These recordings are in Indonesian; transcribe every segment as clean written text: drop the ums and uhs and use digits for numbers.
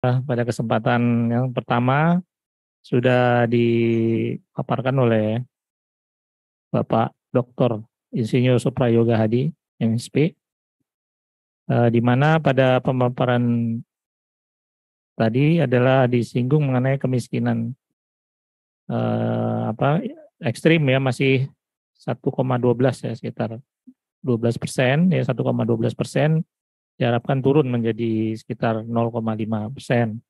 Pada kesempatan yang pertama sudah dipaparkan oleh Bapak Dr. Insinyur Suprayoga Hadi, MSP, di mana pada pemaparan tadi adalah disinggung mengenai kemiskinan ekstrim ya, masih 1,12 ya, sekitar 12%, ya 1,12%, diharapkan turun menjadi sekitar 0,5%.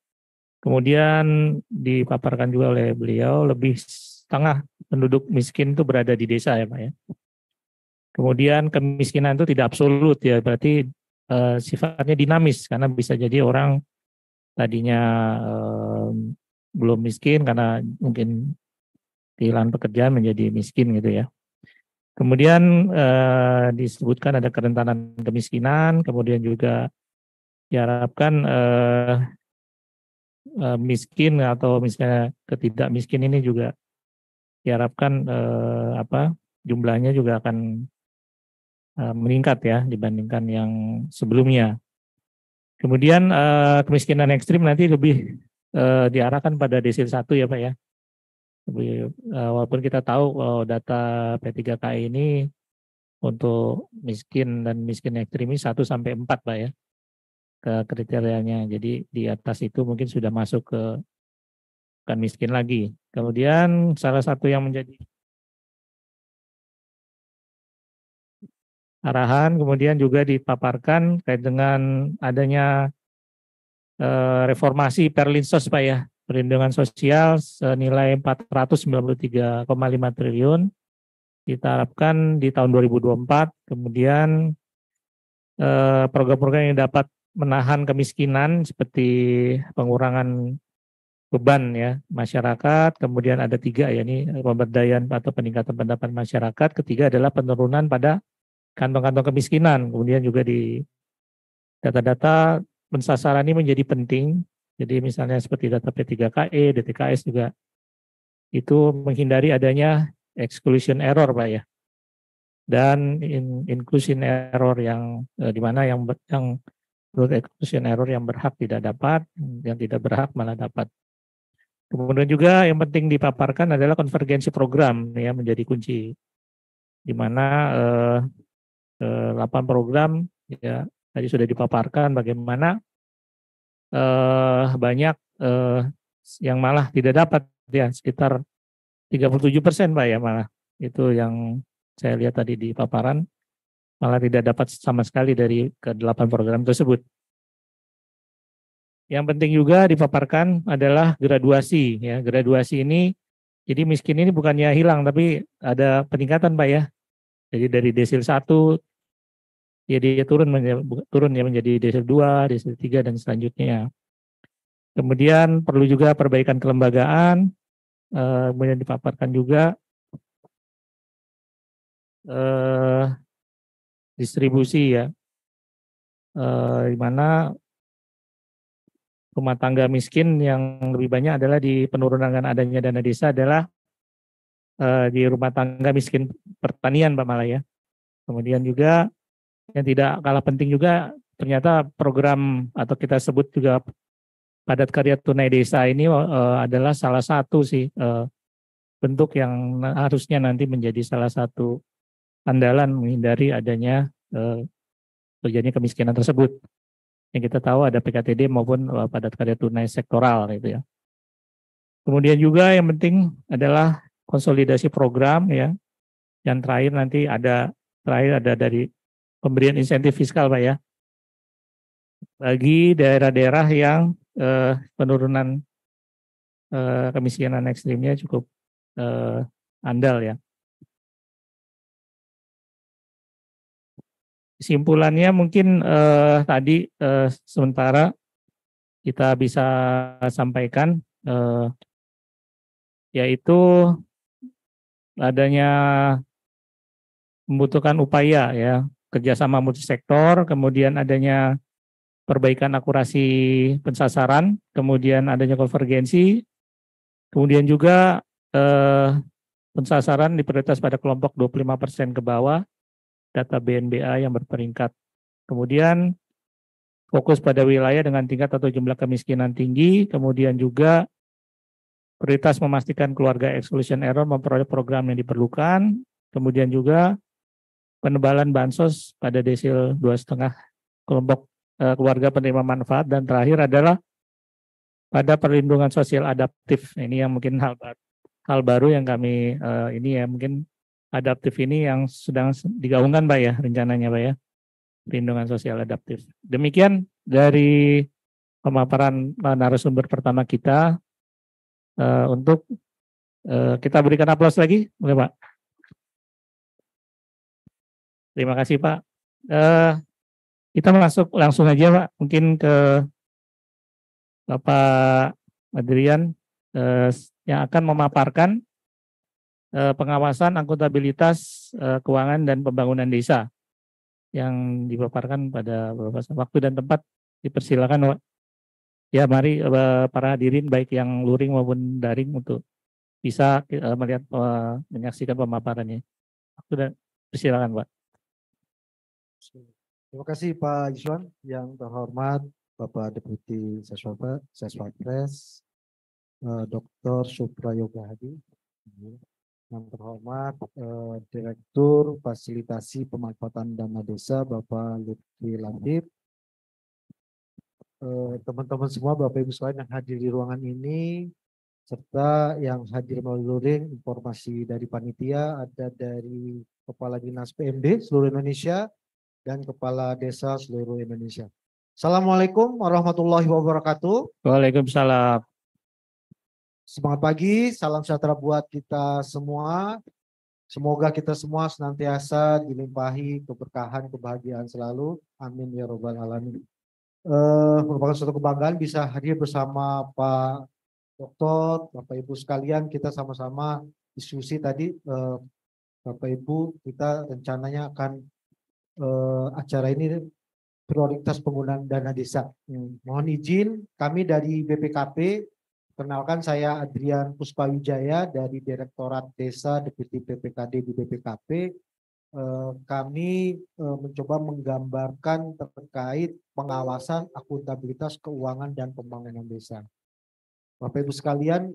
Kemudian dipaparkan juga oleh beliau, lebih setengah penduduk miskin itu berada di desa ya Pak ya. Kemudian kemiskinan itu tidak absolut ya, berarti sifatnya dinamis, karena bisa jadi orang tadinya belum miskin karena mungkin kehilangan pekerjaan menjadi miskin gitu ya. Kemudian disebutkan ada kerentanan kemiskinan, kemudian juga diharapkan miskin atau misalnya ketidakmiskin ini juga diharapkan jumlahnya juga akan meningkat ya dibandingkan yang sebelumnya. Kemudian kemiskinan ekstrim nanti lebih diarahkan pada desil 1 ya Pak ya. Walaupun kita tahu kalau data P3KI ini untuk miskin dan miskin ekstrim ini 1 sampai 4 Pak ya, ke kriterianya. Jadi di atas itu mungkin sudah masuk ke bukan miskin lagi. Kemudian salah satu yang menjadi arahan kemudian juga dipaparkan terkait dengan adanya reformasi Perlinsos Pak ya, perlindungan sosial senilai 493,5 triliun kita harapkan di tahun 2024. Kemudian program-program yang dapat menahan kemiskinan seperti pengurangan beban ya masyarakat, kemudian ada 3 ya, ini pemberdayaan atau peningkatan pendapatan masyarakat, ketiga adalah penurunan pada kantong-kantong kemiskinan. Kemudian juga di data-data pensasaran ini menjadi penting, jadi misalnya seperti data P3KE, DTKS juga itu menghindari adanya exclusion error Pak ya, dan inclusion error yang di mana yang menurut exclusion error yang berhak tidak dapat, yang tidak berhak malah dapat. Kemudian juga yang penting dipaparkan adalah konvergensi program ya, menjadi kunci, di mana 8 program ya tadi sudah dipaparkan bagaimana banyak yang malah tidak dapat ya, sekitar 37% Pak ya, malah itu yang saya lihat tadi di paparan, malah tidak dapat sama sekali dari ke-8 program tersebut. Yang penting juga dipaparkan adalah graduasi ya. Graduasi ini jadi miskin ini bukannya hilang tapi ada peningkatan Pak ya. Jadi dari desil 1 ya dia turun ya menjadi desil 2, desil 3 dan selanjutnya. Kemudian perlu juga perbaikan kelembagaan, kemudian dipaparkan juga distribusi ya, di mana rumah tangga miskin yang lebih banyak adalah di penurunan adanya dana desa adalah di rumah tangga miskin pertanian Pak Mala ya. Kemudian juga yang tidak kalah penting juga ternyata program atau kita sebut juga padat karya tunai desa ini adalah salah satu sih bentuk yang harusnya nanti menjadi salah satu andalan menghindari adanya terjadinya kemiskinan tersebut. Yang kita tahu ada PKTD maupun padat karya tunai sektoral gitu ya. Kemudian juga yang penting adalah konsolidasi program ya. Yang terakhir nanti ada dari pemberian insentif fiskal Pak ya, bagi daerah-daerah yang penurunan kemiskinan ekstrimnya cukup andal ya. Kesimpulannya mungkin tadi sementara kita bisa sampaikan yaitu adanya membutuhkan upaya ya kerjasama multisektor, kemudian adanya perbaikan akurasi pensasaran, kemudian adanya konvergensi, kemudian juga pensasaran diprioritas pada kelompok 25% ke bawah, data BNBA yang berperingkat. Kemudian fokus pada wilayah dengan tingkat atau jumlah kemiskinan tinggi, kemudian juga prioritas memastikan keluarga exclusion error memperoleh program yang diperlukan, kemudian juga penebalan bansos pada desil 2,5 kelompok keluarga penerima manfaat, dan terakhir adalah pada perlindungan sosial adaptif. Ini yang mungkin hal baru yang kami ini ya, mungkin adaptif ini yang sedang digaungkan Pak ya, rencananya Pak ya, perlindungan sosial adaptif. Demikian dari pemaparan narasumber pertama kita. Untuk kita berikan aplaus lagi, boleh Pak? Terima kasih Pak. Kita masuk langsung aja Pak, mungkin ke Bapak Adrian yang akan memaparkan pengawasan akuntabilitas keuangan dan pembangunan desa yang dipaparkan pada beberapa waktu dan tempat. Dipersilakan Pak. Ya mari para hadirin baik yang luring maupun daring untuk bisa melihat menyaksikan pemaparannya. Sudah, persilakan Pak. Terima kasih Pak Yuswan. Yang terhormat Bapak Deputi Seswapres, Dr. Suprayoga Hadi. Yang terhormat Direktur Fasilitasi Pemanfaatan Dana Desa Bapak Lutfi Latif. Teman-teman semua, Bapak Ibu sekalian yang hadir di ruangan ini, serta yang hadir melalui luring, informasi dari panitia ada dari Kepala Dinas PMD seluruh Indonesia dan Kepala Desa seluruh Indonesia. Assalamualaikum warahmatullahi wabarakatuh. Waalaikumsalam. Semangat pagi, salam sejahtera buat kita semua. Semoga kita semua senantiasa dilimpahi keberkahan, kebahagiaan selalu. Amin ya robbal alamin. Merupakan suatu kebanggaan bisa hadir bersama Pak Dokter, Bapak Ibu sekalian. Kita sama-sama diskusi tadi, Bapak Ibu, kita rencananya akan acara ini prioritas penggunaan dana desa. Mohon izin, kami dari BPKP, kenalkan saya Adrian Puspawijaya dari Direktorat Desa Deputi PPKD di BPKP. Kami mencoba menggambarkan terkait pengawasan akuntabilitas keuangan dan pembangunan desa. Bapak Ibu sekalian,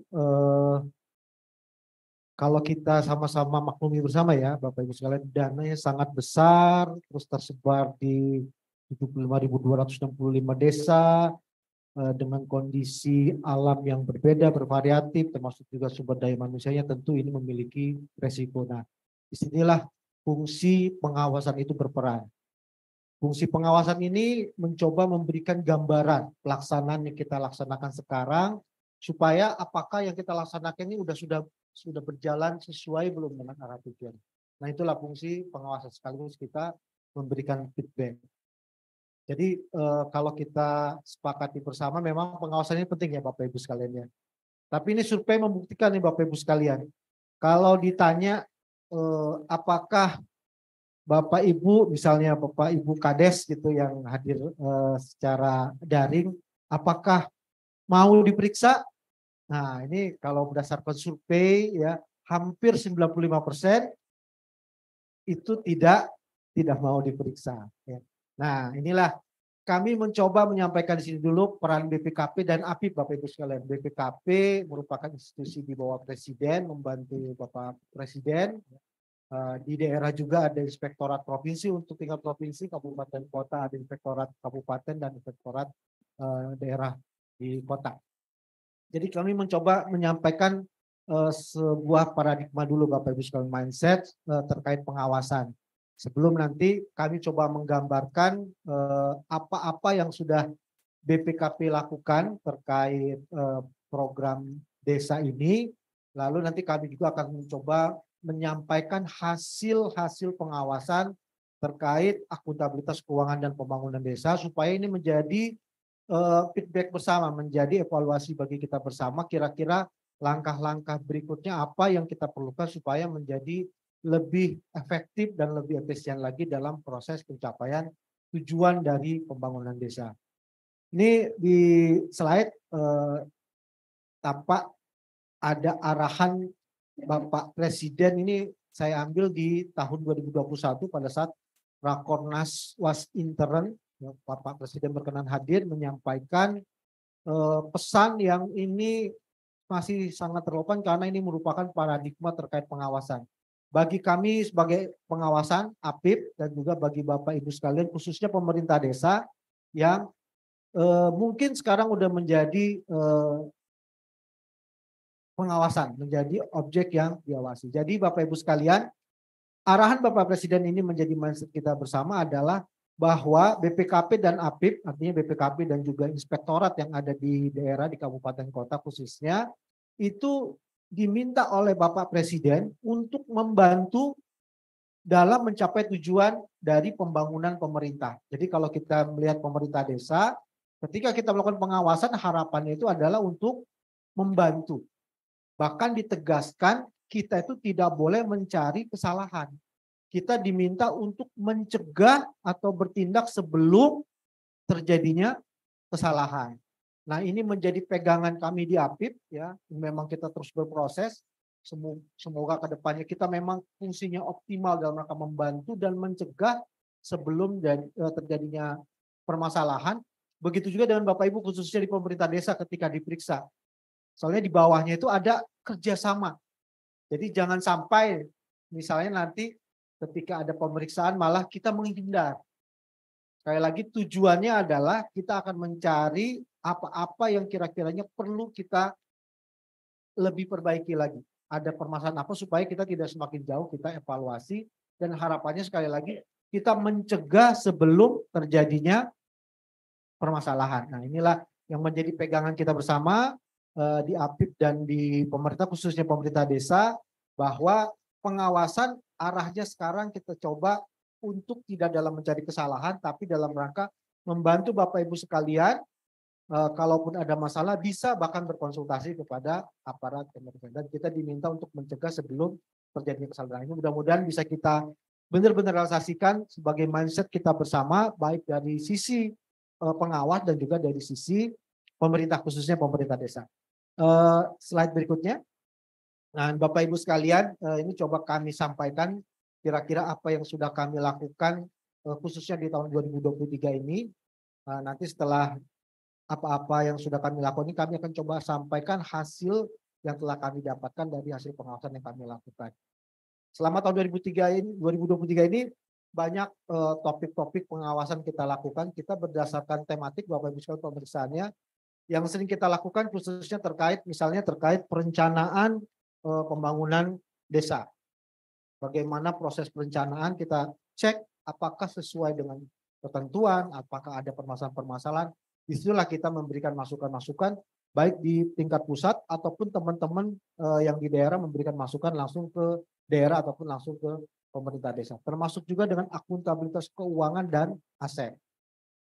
kalau kita sama-sama maklumi bersama ya, Bapak Ibu sekalian, dananya sangat besar, terus tersebar di 75.265 desa, dengan kondisi alam yang berbeda, bervariatif, termasuk juga sumber daya manusianya, tentu ini memiliki resiko. Nah, disinilah fungsi pengawasan itu berperan. Fungsi pengawasan ini mencoba memberikan gambaran pelaksanaan yang kita laksanakan sekarang, supaya apakah yang kita laksanakan ini sudah berjalan sesuai belum dengan arah tujuan. Nah, itulah fungsi pengawasan, sekaligus kita memberikan feedback. Jadi kalau kita sepakati bersama, memang pengawasan ini penting ya Bapak Ibu sekalian ya. Tapi ini survei membuktikan nih Bapak Ibu sekalian, kalau ditanya apakah Bapak Ibu, misalnya Bapak Ibu Kades gitu yang hadir secara daring, apakah mau diperiksa? Nah, ini kalau berdasarkan survei ya, hampir 95% itu tidak mau diperiksa. Ya. Nah, inilah kami mencoba menyampaikan di sini dulu peran BPKP dan APIP, Bapak Ibu sekalian. BPKP merupakan institusi di bawah Presiden, membantu Bapak Presiden. Di daerah juga ada inspektorat provinsi untuk tingkat provinsi, kabupaten kota ada inspektorat kabupaten dan inspektorat daerah di kota. Jadi kami mencoba menyampaikan sebuah paradigma dulu Bapak Ibu sekalian, mindset terkait pengawasan. Sebelum nanti kami coba menggambarkan apa-apa yang sudah BPKP lakukan terkait program desa ini. Lalu nanti kami juga akan mencoba menyampaikan hasil-hasil pengawasan terkait akuntabilitas keuangan dan pembangunan desa, supaya ini menjadi feedback bersama, menjadi evaluasi bagi kita bersama, kira-kira langkah-langkah berikutnya apa yang kita perlukan supaya menjadi lebih efektif dan lebih efisien lagi dalam proses pencapaian tujuan dari pembangunan desa. Ini di slide tampak ada arahan Bapak Presiden, ini saya ambil di tahun 2021 pada saat Rakornas Was Intern Bapak Presiden berkenan hadir menyampaikan pesan yang ini masih sangat relevan karena ini merupakan paradigma terkait pengawasan. Bagi kami sebagai pengawasan APIP dan juga bagi Bapak Ibu sekalian khususnya pemerintah desa yang mungkin sekarang udah menjadi pengawasan, menjadi objek yang diawasi. Jadi Bapak Ibu sekalian, arahan Bapak Presiden ini menjadi mindset kita bersama adalah bahwa BPKP dan APIP, artinya BPKP dan juga inspektorat yang ada di daerah, di kabupaten kota khususnya, itu diminta oleh Bapak Presiden untuk membantu dalam mencapai tujuan dari pembangunan pemerintah. Jadi kalau kita melihat pemerintah desa, ketika kita melakukan pengawasan, harapannya itu adalah untuk membantu. Bahkan ditegaskan kita itu tidak boleh mencari kesalahan. Kita diminta untuk mencegah atau bertindak sebelum terjadinya kesalahan. Nah, ini menjadi pegangan kami di APIP ya. Memang kita terus berproses. Semoga ke depannya kita memang fungsinya optimal dalam rangka membantu dan mencegah sebelum terjadinya permasalahan. Begitu juga dengan Bapak Ibu khususnya di pemerintah desa ketika diperiksa. Soalnya di bawahnya itu ada kerjasama. Jadi jangan sampai misalnya nanti ketika ada pemeriksaan malah kita menghindar. Sekali lagi tujuannya adalah kita akan mencari apa-apa yang kira-kiranya perlu kita lebih perbaiki lagi. Ada permasalahan apa supaya kita tidak semakin jauh, kita evaluasi dan harapannya sekali lagi kita mencegah sebelum terjadinya permasalahan. Nah, inilah yang menjadi pegangan kita bersama di APIP dan di pemerintah khususnya pemerintah desa bahwa pengawasan arahnya sekarang kita coba untuk tidak dalam mencari kesalahan tapi dalam rangka membantu Bapak Ibu sekalian kalaupun ada masalah bisa bahkan berkonsultasi kepada aparat pemerintah dan kita diminta untuk mencegah sebelum terjadinya kesalahan. Ini mudah-mudahan bisa kita benar-benar realisasikan sebagai mindset kita bersama baik dari sisi pengawas dan juga dari sisi pemerintah khususnya pemerintah desa. Slide berikutnya. Nah, Bapak Ibu sekalian, ini coba kami sampaikan kira-kira apa yang sudah kami lakukan khususnya di tahun 2023 ini. Nanti setelah apa-apa yang sudah kami lakukan ini, kami akan coba sampaikan hasil yang telah kami dapatkan dari hasil pengawasan yang kami lakukan. Selama tahun 2023 ini banyak topik-topik pengawasan kita lakukan. Kita berdasarkan tematik Bapak Ibu sekalian pemeriksaannya. Yang sering kita lakukan khususnya terkait misalnya terkait perencanaan pembangunan desa. Bagaimana proses perencanaan kita cek apakah sesuai dengan ketentuan, apakah ada permasalahan-permasalahan. Disitulah kita memberikan masukan-masukan baik di tingkat pusat ataupun teman-teman yang di daerah memberikan masukan langsung ke daerah ataupun langsung ke pemerintah desa. Termasuk juga dengan akuntabilitas keuangan dan aset.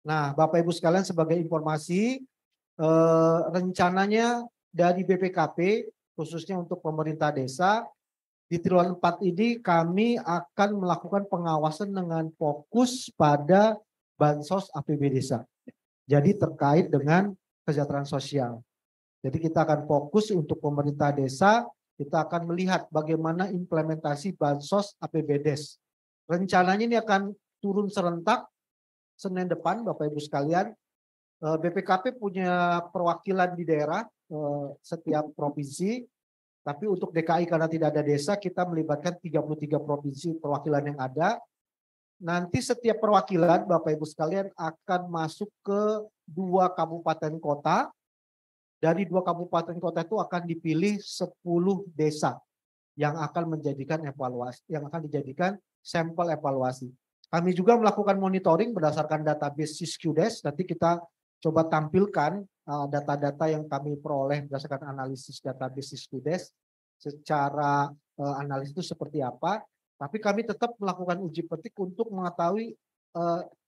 Nah, Bapak Ibu sekalian sebagai informasi rencananya dari BPKP khususnya untuk pemerintah desa di triwulan 4 ini kami akan melakukan pengawasan dengan fokus pada bansos APB desa. Jadi terkait dengan kesejahteraan sosial. Jadi kita akan fokus untuk pemerintah desa, kita akan melihat bagaimana implementasi bansos APB Des. Rencananya ini akan turun serentak Senin depan Bapak Ibu sekalian. BPKP punya perwakilan di daerah setiap provinsi, tapi untuk DKI karena tidak ada desa kita melibatkan 33 provinsi perwakilan yang ada. Nanti setiap perwakilan Bapak Ibu sekalian akan masuk ke 2 kabupaten kota. Dari 2 kabupaten kota itu akan dipilih 10 desa yang akan menjadikan evaluasi, yang akan dijadikan sampel evaluasi. Kami juga melakukan monitoring berdasarkan database Siskudes. Nanti kita coba tampilkan data-data yang kami peroleh berdasarkan analisis database Siskudes secara analisis itu seperti apa. Tapi kami tetap melakukan uji petik untuk mengetahui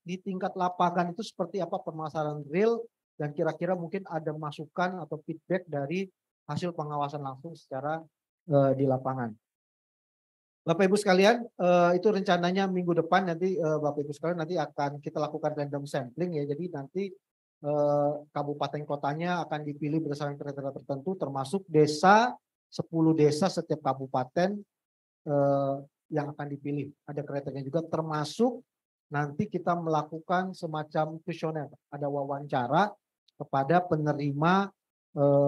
di tingkat lapangan itu seperti apa permasalahan real dan kira-kira mungkin ada masukan atau feedback dari hasil pengawasan langsung secara di lapangan. Bapak Ibu sekalian, itu rencananya minggu depan nanti Bapak Ibu sekalian nanti akan kita lakukan random sampling ya. Jadi nanti kabupaten kotanya akan dipilih berdasarkan kriteria tertentu termasuk desa 10 desa setiap kabupaten yang akan dipilih. Ada kriterianya juga termasuk nanti kita melakukan semacam kuesioner, ada wawancara kepada penerima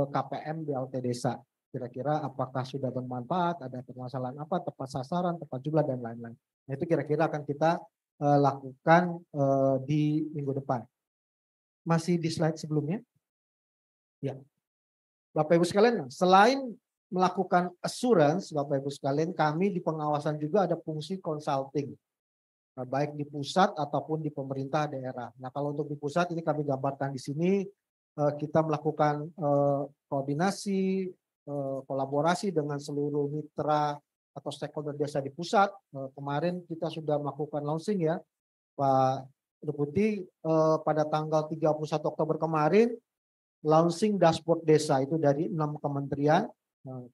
KPM BLT Desa. Kira-kira apakah sudah bermanfaat, ada permasalahan apa, tepat sasaran, tepat jumlah, dan lain-lain. Nah, itu kira-kira akan kita lakukan di minggu depan. Masih di slide sebelumnya? Ya. Bapak Ibu sekalian, selain melakukan assurance, Bapak Ibu sekalian, kami di pengawasan juga ada fungsi consulting, baik di pusat ataupun di pemerintah daerah. Nah, kalau untuk di pusat ini kami gambarkan di sini, kita melakukan koordinasi, kolaborasi dengan seluruh mitra atau stakeholder desa di pusat. Kemarin kita sudah melakukan launching ya, Pak Deputi, pada tanggal 31 Oktober kemarin, launching dashboard desa itu dari 6 kementerian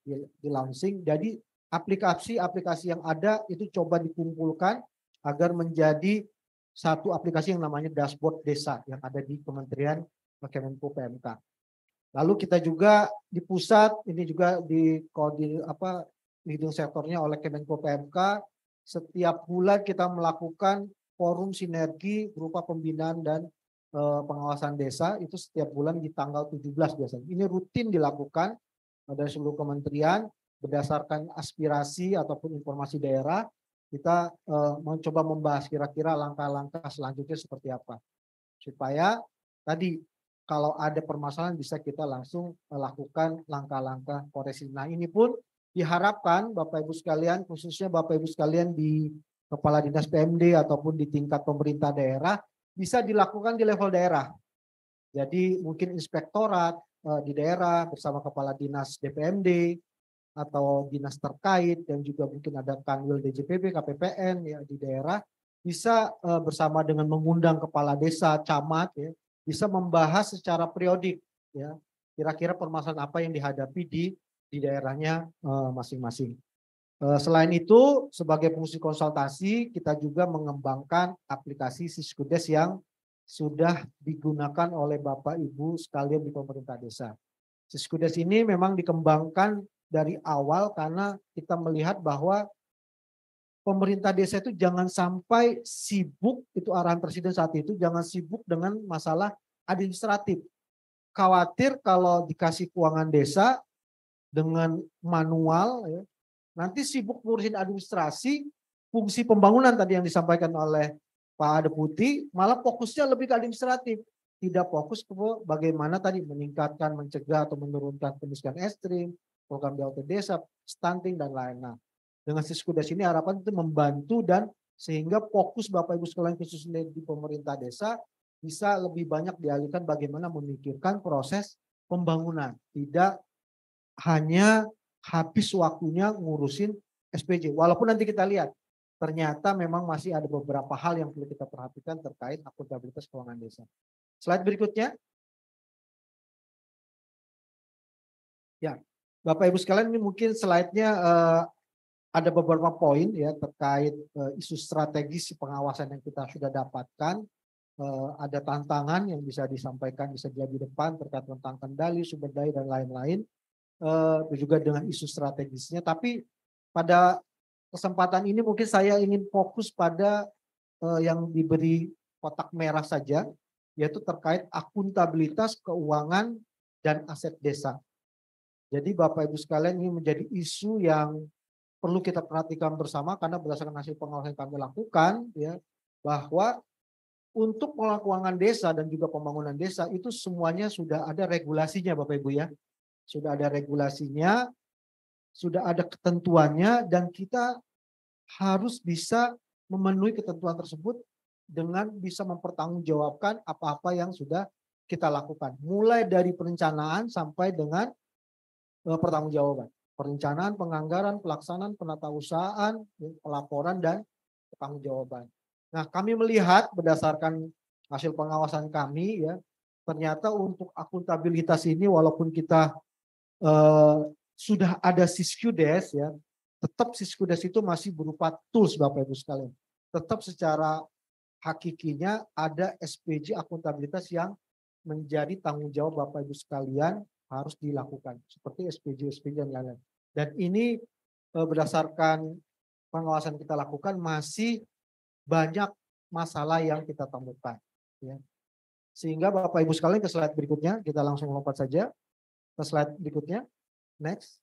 di launching. Jadi aplikasi-aplikasi yang ada itu coba dikumpulkan agar menjadi satu aplikasi yang namanya dashboard desa yang ada di Kementerian Kemenko PMK. Lalu kita juga di pusat ini juga di leading sektornya oleh Kemenko PMK. Setiap bulan kita melakukan forum sinergi berupa pembinaan dan pengawasan desa itu setiap bulan di tanggal 17 biasanya. Ini rutin dilakukan dari seluruh kementerian berdasarkan aspirasi ataupun informasi daerah. Kita mencoba membahas kira-kira langkah-langkah selanjutnya seperti apa. Supaya tadi kalau ada permasalahan bisa kita langsung melakukan langkah-langkah koreksi. Nah, ini pun diharapkan Bapak Ibu sekalian, khususnya Bapak Ibu sekalian di Kepala Dinas PMD ataupun di tingkat pemerintah daerah, bisa dilakukan di level daerah. Jadi mungkin inspektorat di daerah bersama kepala dinas DPMD atau dinas terkait dan juga mungkin ada Kanwil DJPB, KPPN ya di daerah bisa bersama dengan mengundang kepala desa, camat ya, bisa membahas secara periodik ya kira-kira permasalahan apa yang dihadapi di daerahnya masing-masing. Selain itu, sebagai fungsi konsultasi, kita juga mengembangkan aplikasi Siskudes yang sudah digunakan oleh Bapak Ibu sekalian di pemerintah desa. Siskudes ini memang dikembangkan dari awal karena kita melihat bahwa pemerintah desa itu jangan sampai sibuk, itu arahan Presiden saat itu, jangan sibuk dengan masalah administratif. Khawatir kalau dikasih keuangan desa dengan manual, ya, nanti sibuk ngurusin administrasi, fungsi pembangunan tadi yang disampaikan oleh Pak Deputi, malah fokusnya lebih ke administratif. Tidak fokus ke bagaimana tadi meningkatkan, mencegah atau menurunkan kemiskinan ekstrim, program BLT desa, stunting, dan lain-lain. Dengan Siskudes ini harapan itu membantu dan sehingga fokus Bapak Ibu sekalian khususnya di pemerintah desa bisa lebih banyak dialihkan bagaimana memikirkan proses pembangunan. Tidak hanya habis waktunya ngurusin SPJ. Walaupun nanti kita lihat, ternyata memang masih ada beberapa hal yang perlu kita perhatikan terkait akuntabilitas keuangan desa. Slide berikutnya. Ya, Bapak Ibu sekalian ini mungkin slide-nya ada beberapa poin ya terkait isu strategis pengawasan yang kita sudah dapatkan. Ada tantangan yang bisa disampaikan, bisa jadi di depan terkait tentang kendali, sumber daya, dan lain-lain. Juga dengan isu strategisnya, tapi pada kesempatan ini mungkin saya ingin fokus pada yang diberi kotak merah saja, yaitu terkait akuntabilitas keuangan dan aset desa. Jadi Bapak Ibu sekalian ini menjadi isu yang perlu kita perhatikan bersama karena berdasarkan hasil pengawasan yang kami lakukan ya bahwa untuk pengelolaan keuangan desa dan juga pembangunan desa itu semuanya sudah ada regulasinya Bapak Ibu ya. Sudah ada regulasinya, sudah ada ketentuannya, dan kita harus bisa memenuhi ketentuan tersebut dengan bisa mempertanggungjawabkan apa-apa yang sudah kita lakukan. Mulai dari perencanaan sampai dengan pertanggungjawaban. Perencanaan, penganggaran, pelaksanaan, penatausahaan, pelaporan, dan pertanggungjawaban. Nah, kami melihat berdasarkan hasil pengawasan kami ya, ternyata untuk akuntabilitas ini walaupun kita sudah ada Siskudes ya, tetap Siskudes itu masih berupa tools Bapak Ibu sekalian. Tetap secara hakikinya ada SPJ akuntabilitas yang menjadi tanggung jawab Bapak Ibu sekalian harus dilakukan seperti SPJ dan lain-lain. Dan ini berdasarkan pengawasan kita lakukan masih banyak masalah yang kita temukan. Ya. Sehingga Bapak Ibu sekalian ke slide berikutnya, kita langsung lompat saja ke slide berikutnya. Next.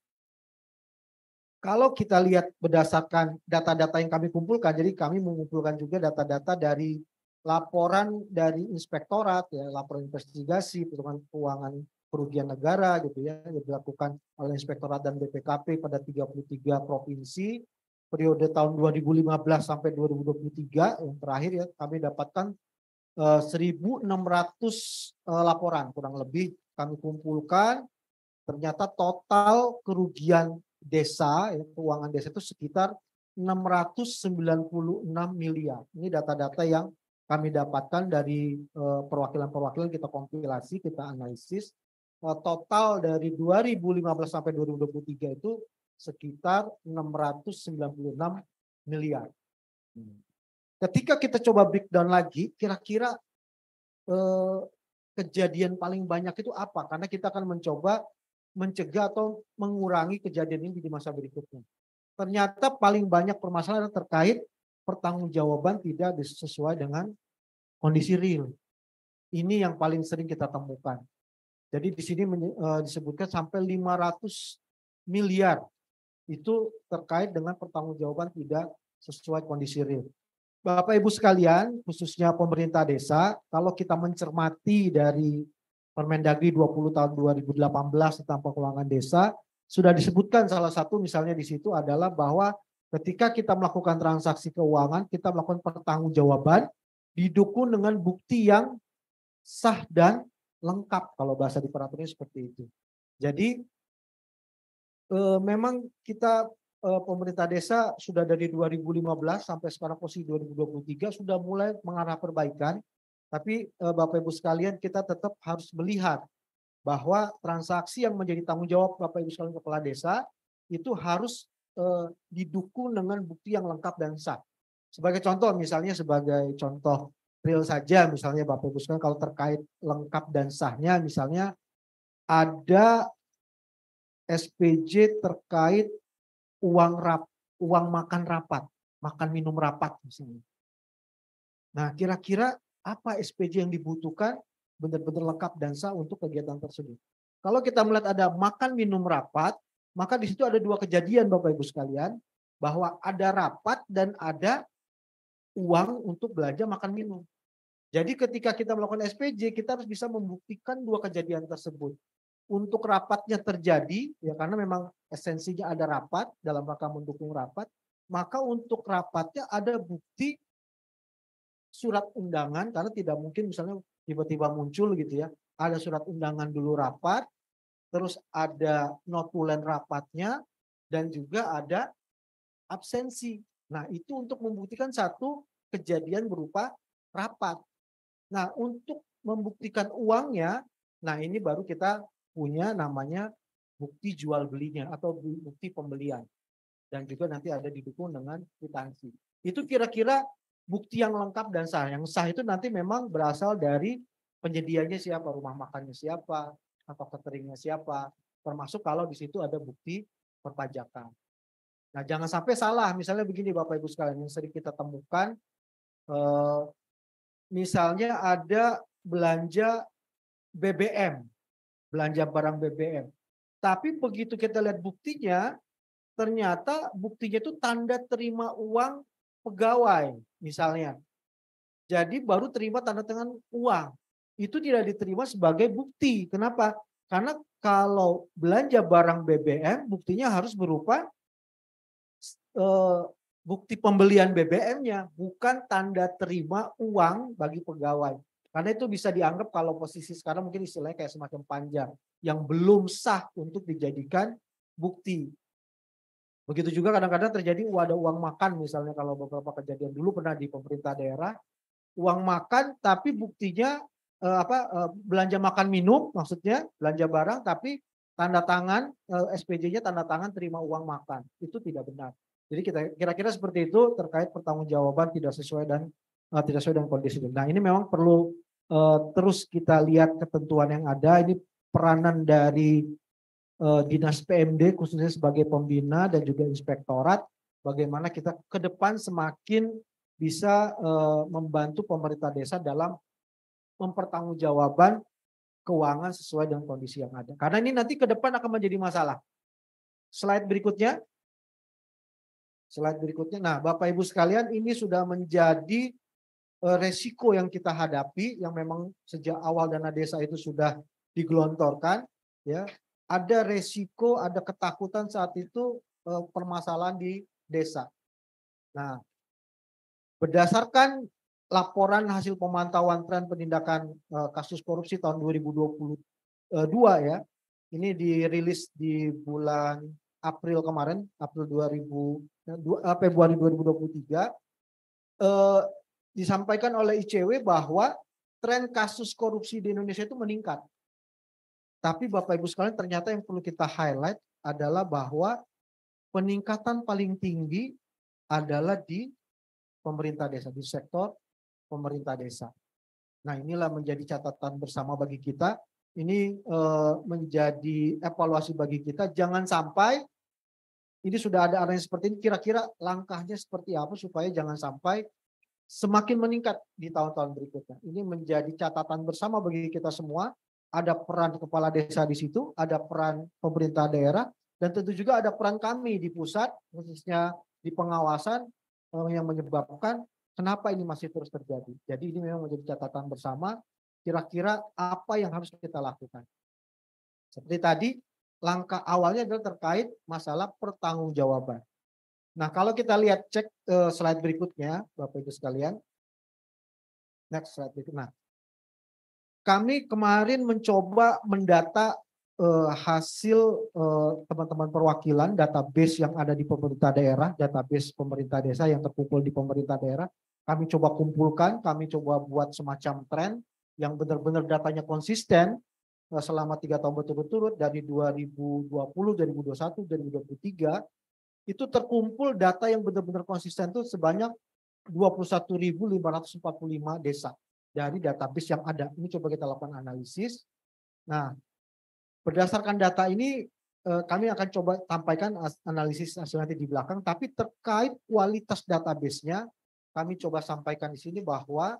Kalau kita lihat berdasarkan data-data yang kami kumpulkan, jadi kami mengumpulkan juga data-data dari laporan dari inspektorat, ya, laporan investigasi, perhitungan keuangan kerugian negara gitu ya, yang dilakukan oleh inspektorat dan BPKP pada 33 provinsi periode tahun 2015 sampai 2023 yang terakhir ya kami dapatkan 1.600 laporan kurang lebih kami kumpulkan. Ternyata total kerugian desa, ya, keuangan desa itu sekitar 696 miliar. Ini data-data yang kami dapatkan dari perwakilan-perwakilan kita kompilasi, kita analisis. Total dari 2015 sampai 2023 itu sekitar 696 miliar. Ketika kita coba breakdown lagi, kira-kira kejadian paling banyak itu apa? Karena kita akan mencoba mencegah atau mengurangi kejadian ini di masa berikutnya. Ternyata paling banyak permasalahan terkait pertanggungjawaban tidak sesuai dengan kondisi real. Ini yang paling sering kita temukan. Jadi di sini disebutkan sampai 500 miliar itu terkait dengan pertanggungjawaban tidak sesuai kondisi real. Bapak Ibu sekalian, khususnya pemerintah desa, kalau kita mencermati dari Permendagri 20 tahun 2018 tentang keuangan desa, sudah disebutkan salah satu misalnya di situ adalah bahwa ketika kita melakukan transaksi keuangan, kita melakukan pertanggungjawaban didukung dengan bukti yang sah dan lengkap kalau bahasa di peraturannya seperti itu. Jadi memang kita pemerintah desa sudah dari 2015 sampai sekarang posisi 2023 sudah mulai mengarah perbaikan. Tapi Bapak Ibu sekalian kita tetap harus melihat bahwa transaksi yang menjadi tanggung jawab Bapak Ibu sekalian kepala desa itu harus didukung dengan bukti yang lengkap dan sah. Sebagai contoh misalnya sebagai contoh real saja misalnya Bapak Ibu sekalian kalau terkait lengkap dan sahnya misalnya ada SPJ terkait uang makan rapat, makan minum rapat misalnya. Nah kira-kira apa SPJ yang dibutuhkan benar-benar lengkap dan sah untuk kegiatan tersebut. Kalau kita melihat ada makan minum rapat, maka di situ ada dua kejadian Bapak Ibu sekalian, bahwa ada rapat dan ada uang untuk belanja makan minum. Jadi ketika kita melakukan SPJ, kita harus bisa membuktikan dua kejadian tersebut. Untuk rapatnya terjadi, ya karena memang esensinya ada rapat dalam rangka mendukung rapat, maka untuk rapatnya ada bukti surat undangan karena tidak mungkin misalnya tiba-tiba muncul gitu ya. Ada surat undangan dulu rapat, terus ada notulen rapatnya dan juga ada absensi. Nah, itu untuk membuktikan satu kejadian berupa rapat. Nah, untuk membuktikan uangnya, nah ini baru kita punya namanya bukti jual belinya atau bukti pembelian. Dan juga nanti ada didukung dengan kwitansi. Itu kira-kira bukti yang lengkap dan sah. Yang sah itu nanti memang berasal dari penyedianya siapa, rumah makannya siapa, atau cateringnya siapa. Termasuk kalau di situ ada bukti perpajakan. Nah jangan sampai salah, misalnya begini Bapak Ibu sekalian, yang sering kita temukan, misalnya ada belanja BBM, belanja barang BBM. Tapi begitu kita lihat buktinya, ternyata buktinya itu tanda terima uang pegawai misalnya. Jadi baru terima tanda tangan uang. Itu tidak diterima sebagai bukti. Kenapa? Karena kalau belanja barang BBM buktinya harus berupa bukti pembelian BBM-nya, bukan tanda terima uang bagi pegawai. Karena itu bisa dianggap kalau posisi sekarang mungkin istilahnya kayak semacam panjang yang belum sah untuk dijadikan bukti. Begitu juga kadang-kadang terjadi ada uang makan misalnya kalau beberapa kejadian dulu pernah di pemerintah daerah uang makan tapi buktinya belanja makan minum maksudnya belanja barang tapi tanda tangan SPJ-nya tanda tangan terima uang makan itu tidak benar. Jadi kita kira-kira seperti itu terkait pertanggungjawaban tidak sesuai dan tidak sesuai dengan kondisi. Nah ini memang perlu terus kita lihat ketentuan yang ada. Ini peranan dari Dinas PMD khususnya sebagai pembina dan juga inspektorat bagaimana kita ke depan semakin bisa membantu pemerintah desa dalam mempertanggungjawabkan keuangan sesuai dengan kondisi yang ada. Karena ini nanti ke depan akan menjadi masalah. Slide berikutnya. Slide berikutnya. Nah, Bapak Ibu sekalian, ini sudah menjadi resiko yang kita hadapi, yang memang sejak awal dana desa itu sudah digelontorkan. Ya, ada resiko, ada ketakutan saat itu permasalahan di desa. Nah, berdasarkan laporan hasil pemantauan tren penindakan kasus korupsi tahun 2022 ya, ini dirilis di bulan April kemarin, Februari 2023, disampaikan oleh ICW bahwa tren kasus korupsi di Indonesia itu meningkat. Tapi Bapak Ibu sekalian, ternyata yang perlu kita highlight adalah bahwa peningkatan paling tinggi adalah di pemerintah desa, di sektor pemerintah desa. Nah, inilah menjadi catatan bersama bagi kita. Ini menjadi evaluasi bagi kita. Jangan sampai ini sudah ada arahan seperti ini, kira-kira langkahnya seperti apa supaya jangan sampai semakin meningkat di tahun-tahun berikutnya. Ini menjadi catatan bersama bagi kita semua. Ada peran kepala desa di situ, ada peran pemerintah daerah, dan tentu juga ada peran kami di pusat, khususnya di pengawasan yang menyebabkan kenapa ini masih terus terjadi. Jadi ini memang menjadi catatan bersama, kira-kira apa yang harus kita lakukan. Seperti tadi, langkah awalnya adalah terkait masalah pertanggungjawaban. Nah, kalau kita lihat cek slide berikutnya, Bapak Ibu sekalian. Next slide berikutnya. Nah, kami kemarin mencoba mendata hasil teman-teman perwakilan, database yang ada di pemerintah daerah, database pemerintah desa yang terkumpul di pemerintah daerah. Kami coba kumpulkan, kami coba buat semacam tren yang benar-benar datanya konsisten selama 3 tahun berturut-turut dari 2020, 2021, 2023. Itu terkumpul data yang benar-benar konsisten itu sebanyak 21.545 desa dari database yang ada. Ini coba kita lakukan analisis. Nah, berdasarkan data ini kami akan coba sampaikan analisis hasil nanti di belakang, tapi terkait kualitas database-nya kami coba sampaikan di sini bahwa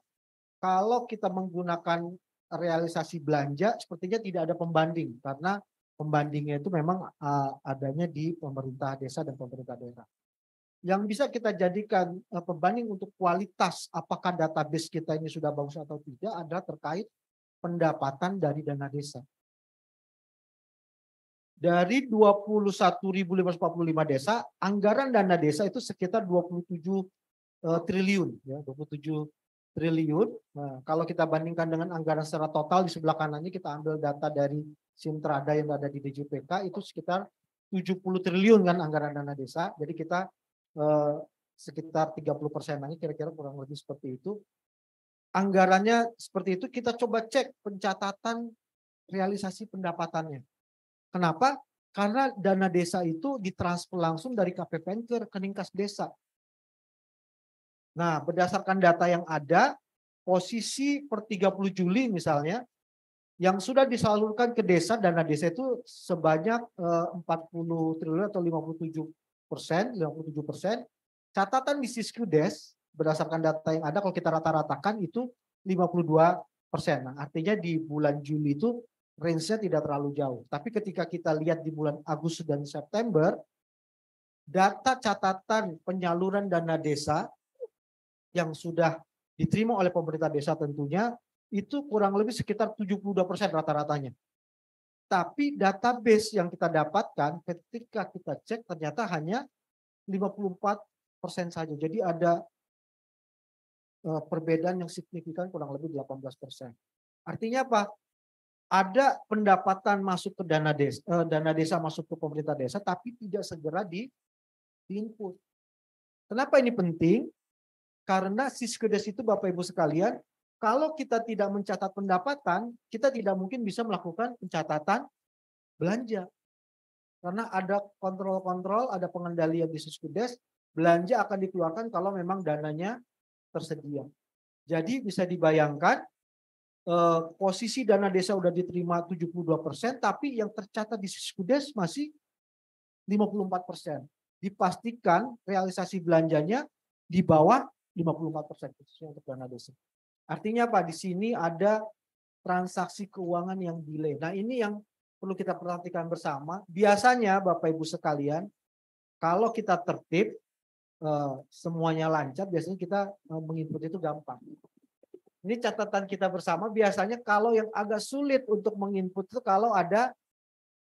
kalau kita menggunakan realisasi belanja sepertinya tidak ada pembanding, karena pembandingnya itu memang adanya di pemerintah desa dan pemerintah daerah. Yang bisa kita jadikan pembanding untuk kualitas apakah database kita ini sudah bagus atau tidak adalah terkait pendapatan dari dana desa. Dari 21.545 desa, anggaran dana desa itu sekitar 27 triliun, ya, 27 triliun. Nah, kalau kita bandingkan dengan anggaran secara total di sebelah kanannya kita ambil data dari Simtrada yang ada di DJPK itu sekitar 70 triliun kan anggaran dana desa. Jadi kita sekitar 30% lagi, kira-kira kurang lebih seperti itu. Anggarannya seperti itu, kita coba cek pencatatan realisasi pendapatannya. Kenapa? Karena dana desa itu ditransfer langsung dari KPPN ke rekening kas desa. Nah, berdasarkan data yang ada, posisi per 30 Juli misalnya, yang sudah disalurkan ke desa, dana desa itu sebanyak 40 triliun atau 57%. Catatan di Siskudes, berdasarkan data yang ada, kalau kita rata-ratakan itu 52%. Nah, artinya di bulan Juli itu range-nya tidak terlalu jauh. Tapi ketika kita lihat di bulan Agustus dan September, data catatan penyaluran dana desa yang sudah diterima oleh pemerintah desa tentunya itu kurang lebih sekitar 72% rata-ratanya. Tapi database yang kita dapatkan ketika kita cek ternyata hanya 54% saja. Jadi ada perbedaan yang signifikan kurang lebih 18%. Artinya apa? Ada pendapatan masuk ke dana desa masuk ke pemerintah desa, tapi tidak segera di input. Kenapa ini penting? Karena Siskudes itu Bapak Ibu sekalian, kalau kita tidak mencatat pendapatan, kita tidak mungkin bisa melakukan pencatatan belanja. Karena ada kontrol-kontrol, ada pengendalian di Siskudes, belanja akan dikeluarkan kalau memang dananya tersedia. Jadi bisa dibayangkan posisi dana desa udah diterima 72%, tapi yang tercatat di Siskudes masih 54%. Dipastikan realisasi belanjanya di bawah 54% khususnya untuk dana desa. Artinya apa? Di sini ada transaksi keuangan yang delay. Nah, ini yang perlu kita perhatikan bersama. Biasanya Bapak Ibu sekalian, kalau kita tertib, semuanya lancar, biasanya kita menginput itu gampang. Ini catatan kita bersama, biasanya kalau yang agak sulit untuk menginput itu kalau ada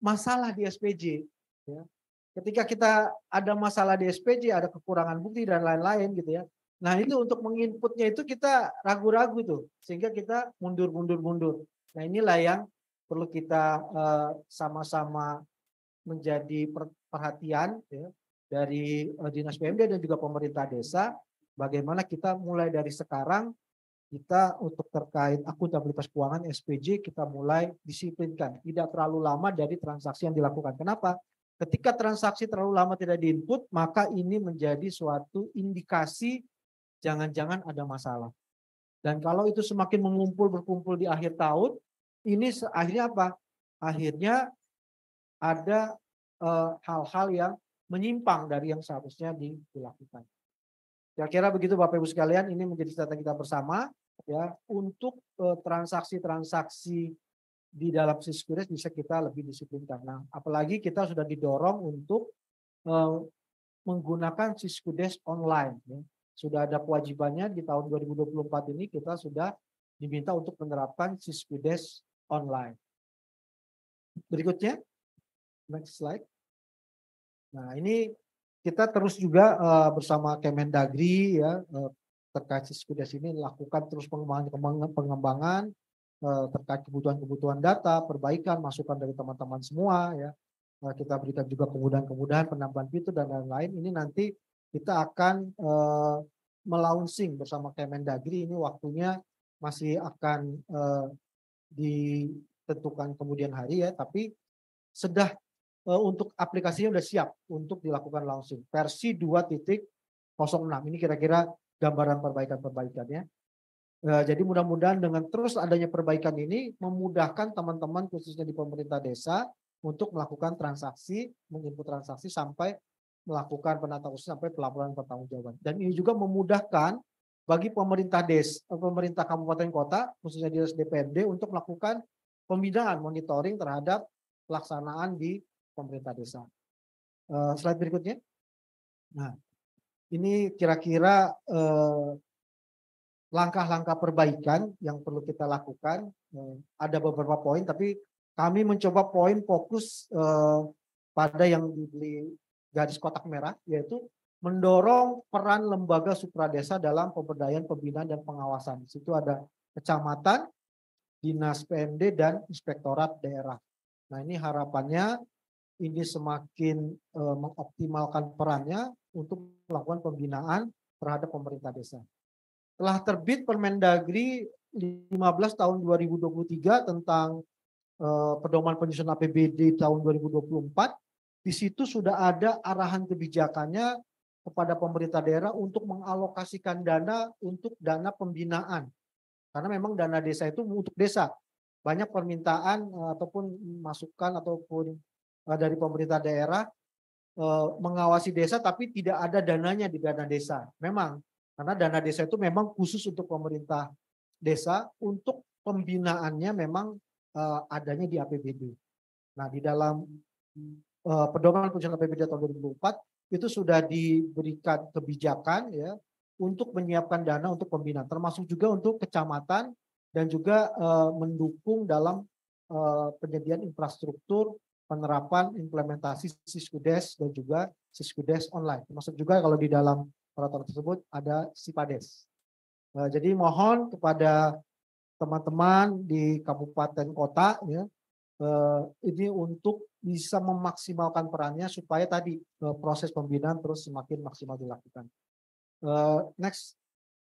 masalah di SPJ. Ya. Ketika kita ada masalah di SPJ, ada kekurangan bukti dan lain-lain gitu ya. Nah itu untuk menginputnya itu kita ragu-ragu tuh, sehingga kita mundur. Nah inilah yang perlu kita sama-sama menjadi perhatian ya, dari Dinas PMD dan juga pemerintah desa, bagaimana kita mulai dari sekarang kita untuk terkait akuntabilitas keuangan SPJ kita mulai disiplinkan, tidak terlalu lama dari transaksi yang dilakukan. Kenapa? Ketika transaksi terlalu lama tidak diinput, maka ini menjadi suatu indikasi jangan-jangan ada masalah. Dan kalau itu semakin berkumpul di akhir tahun, ini akhirnya apa? Akhirnya ada hal-hal yang menyimpang dari yang seharusnya dilakukan. Kira-kira begitu Bapak Ibu sekalian, ini menjadi catatan kita bersama ya untuk transaksi-transaksi di dalam Siskudes bisa kita lebih disiplinkan. Nah, apalagi kita sudah didorong untuk menggunakan Siskudes online. Ya. Sudah ada kewajibannya di tahun 2024 ini kita sudah diminta untuk menerapkan Siskudes online. Berikutnya, next slide. Nah ini kita terus juga bersama Kemendagri ya terkait Siskudes ini lakukan terus pengembangan terkait kebutuhan data, perbaikan, masukan dari teman-teman semua ya. Kita berikan juga kemudahan-kemudahan penambahan fitur dan lain-lain. Ini nanti kita akan melaunching bersama Kemendagri, ini waktunya masih akan ditentukan kemudian hari ya, tapi sudah untuk aplikasinya sudah siap untuk dilakukan launching. Versi 2.06, ini kira-kira gambaran perbaikan-perbaikannya. Jadi mudah-mudahan dengan terus adanya perbaikan ini memudahkan teman-teman khususnya di pemerintah desa untuk melakukan transaksi, menginput transaksi sampai melakukan penatausahaan sampai pelaporan pertanggungjawaban. Dan ini juga memudahkan bagi pemerintah desa, pemerintah kabupaten kota, khususnya di DPRD untuk melakukan pembinaan monitoring terhadap pelaksanaan di pemerintah desa. Slide berikutnya. Nah, ini kira-kira langkah-langkah perbaikan yang perlu kita lakukan. Ada beberapa poin, tapi kami mencoba poin fokus pada yang diberi garis kotak merah, yaitu mendorong peran lembaga supradesa dalam pemberdayaan, pembinaan, dan pengawasan. Di situ ada kecamatan, dinas PMD, dan inspektorat daerah. Nah ini harapannya ini semakin mengoptimalkan perannya untuk melakukan pembinaan terhadap pemerintah desa. Telah terbit Permendagri 15 tahun 2023 tentang pedoman penyusunan APBD tahun 2024. Di situ sudah ada arahan kebijakannya kepada pemerintah daerah untuk mengalokasikan dana untuk dana pembinaan. Karena memang dana desa itu untuk desa. Banyak permintaan ataupun masukan ataupun dari pemerintah daerah mengawasi desa tapi tidak ada dananya di dana desa. Memang karena dana desa itu memang khusus untuk pemerintah desa, untuk pembinaannya memang adanya di APBD. Nah di dalam pedoman penyusunan APBD tahun 2024 itu sudah diberikan kebijakan ya untuk menyiapkan dana untuk pembinaan, termasuk juga untuk kecamatan dan juga mendukung dalam penyediaan infrastruktur penerapan implementasi Siskudes dan juga Siskudes online. Termasuk juga kalau di dalam peraturan tersebut ada Sipades. Jadi mohon kepada teman-teman di kabupaten kota ya ini untuk bisa memaksimalkan perannya supaya tadi proses pembinaan terus semakin maksimal dilakukan. Next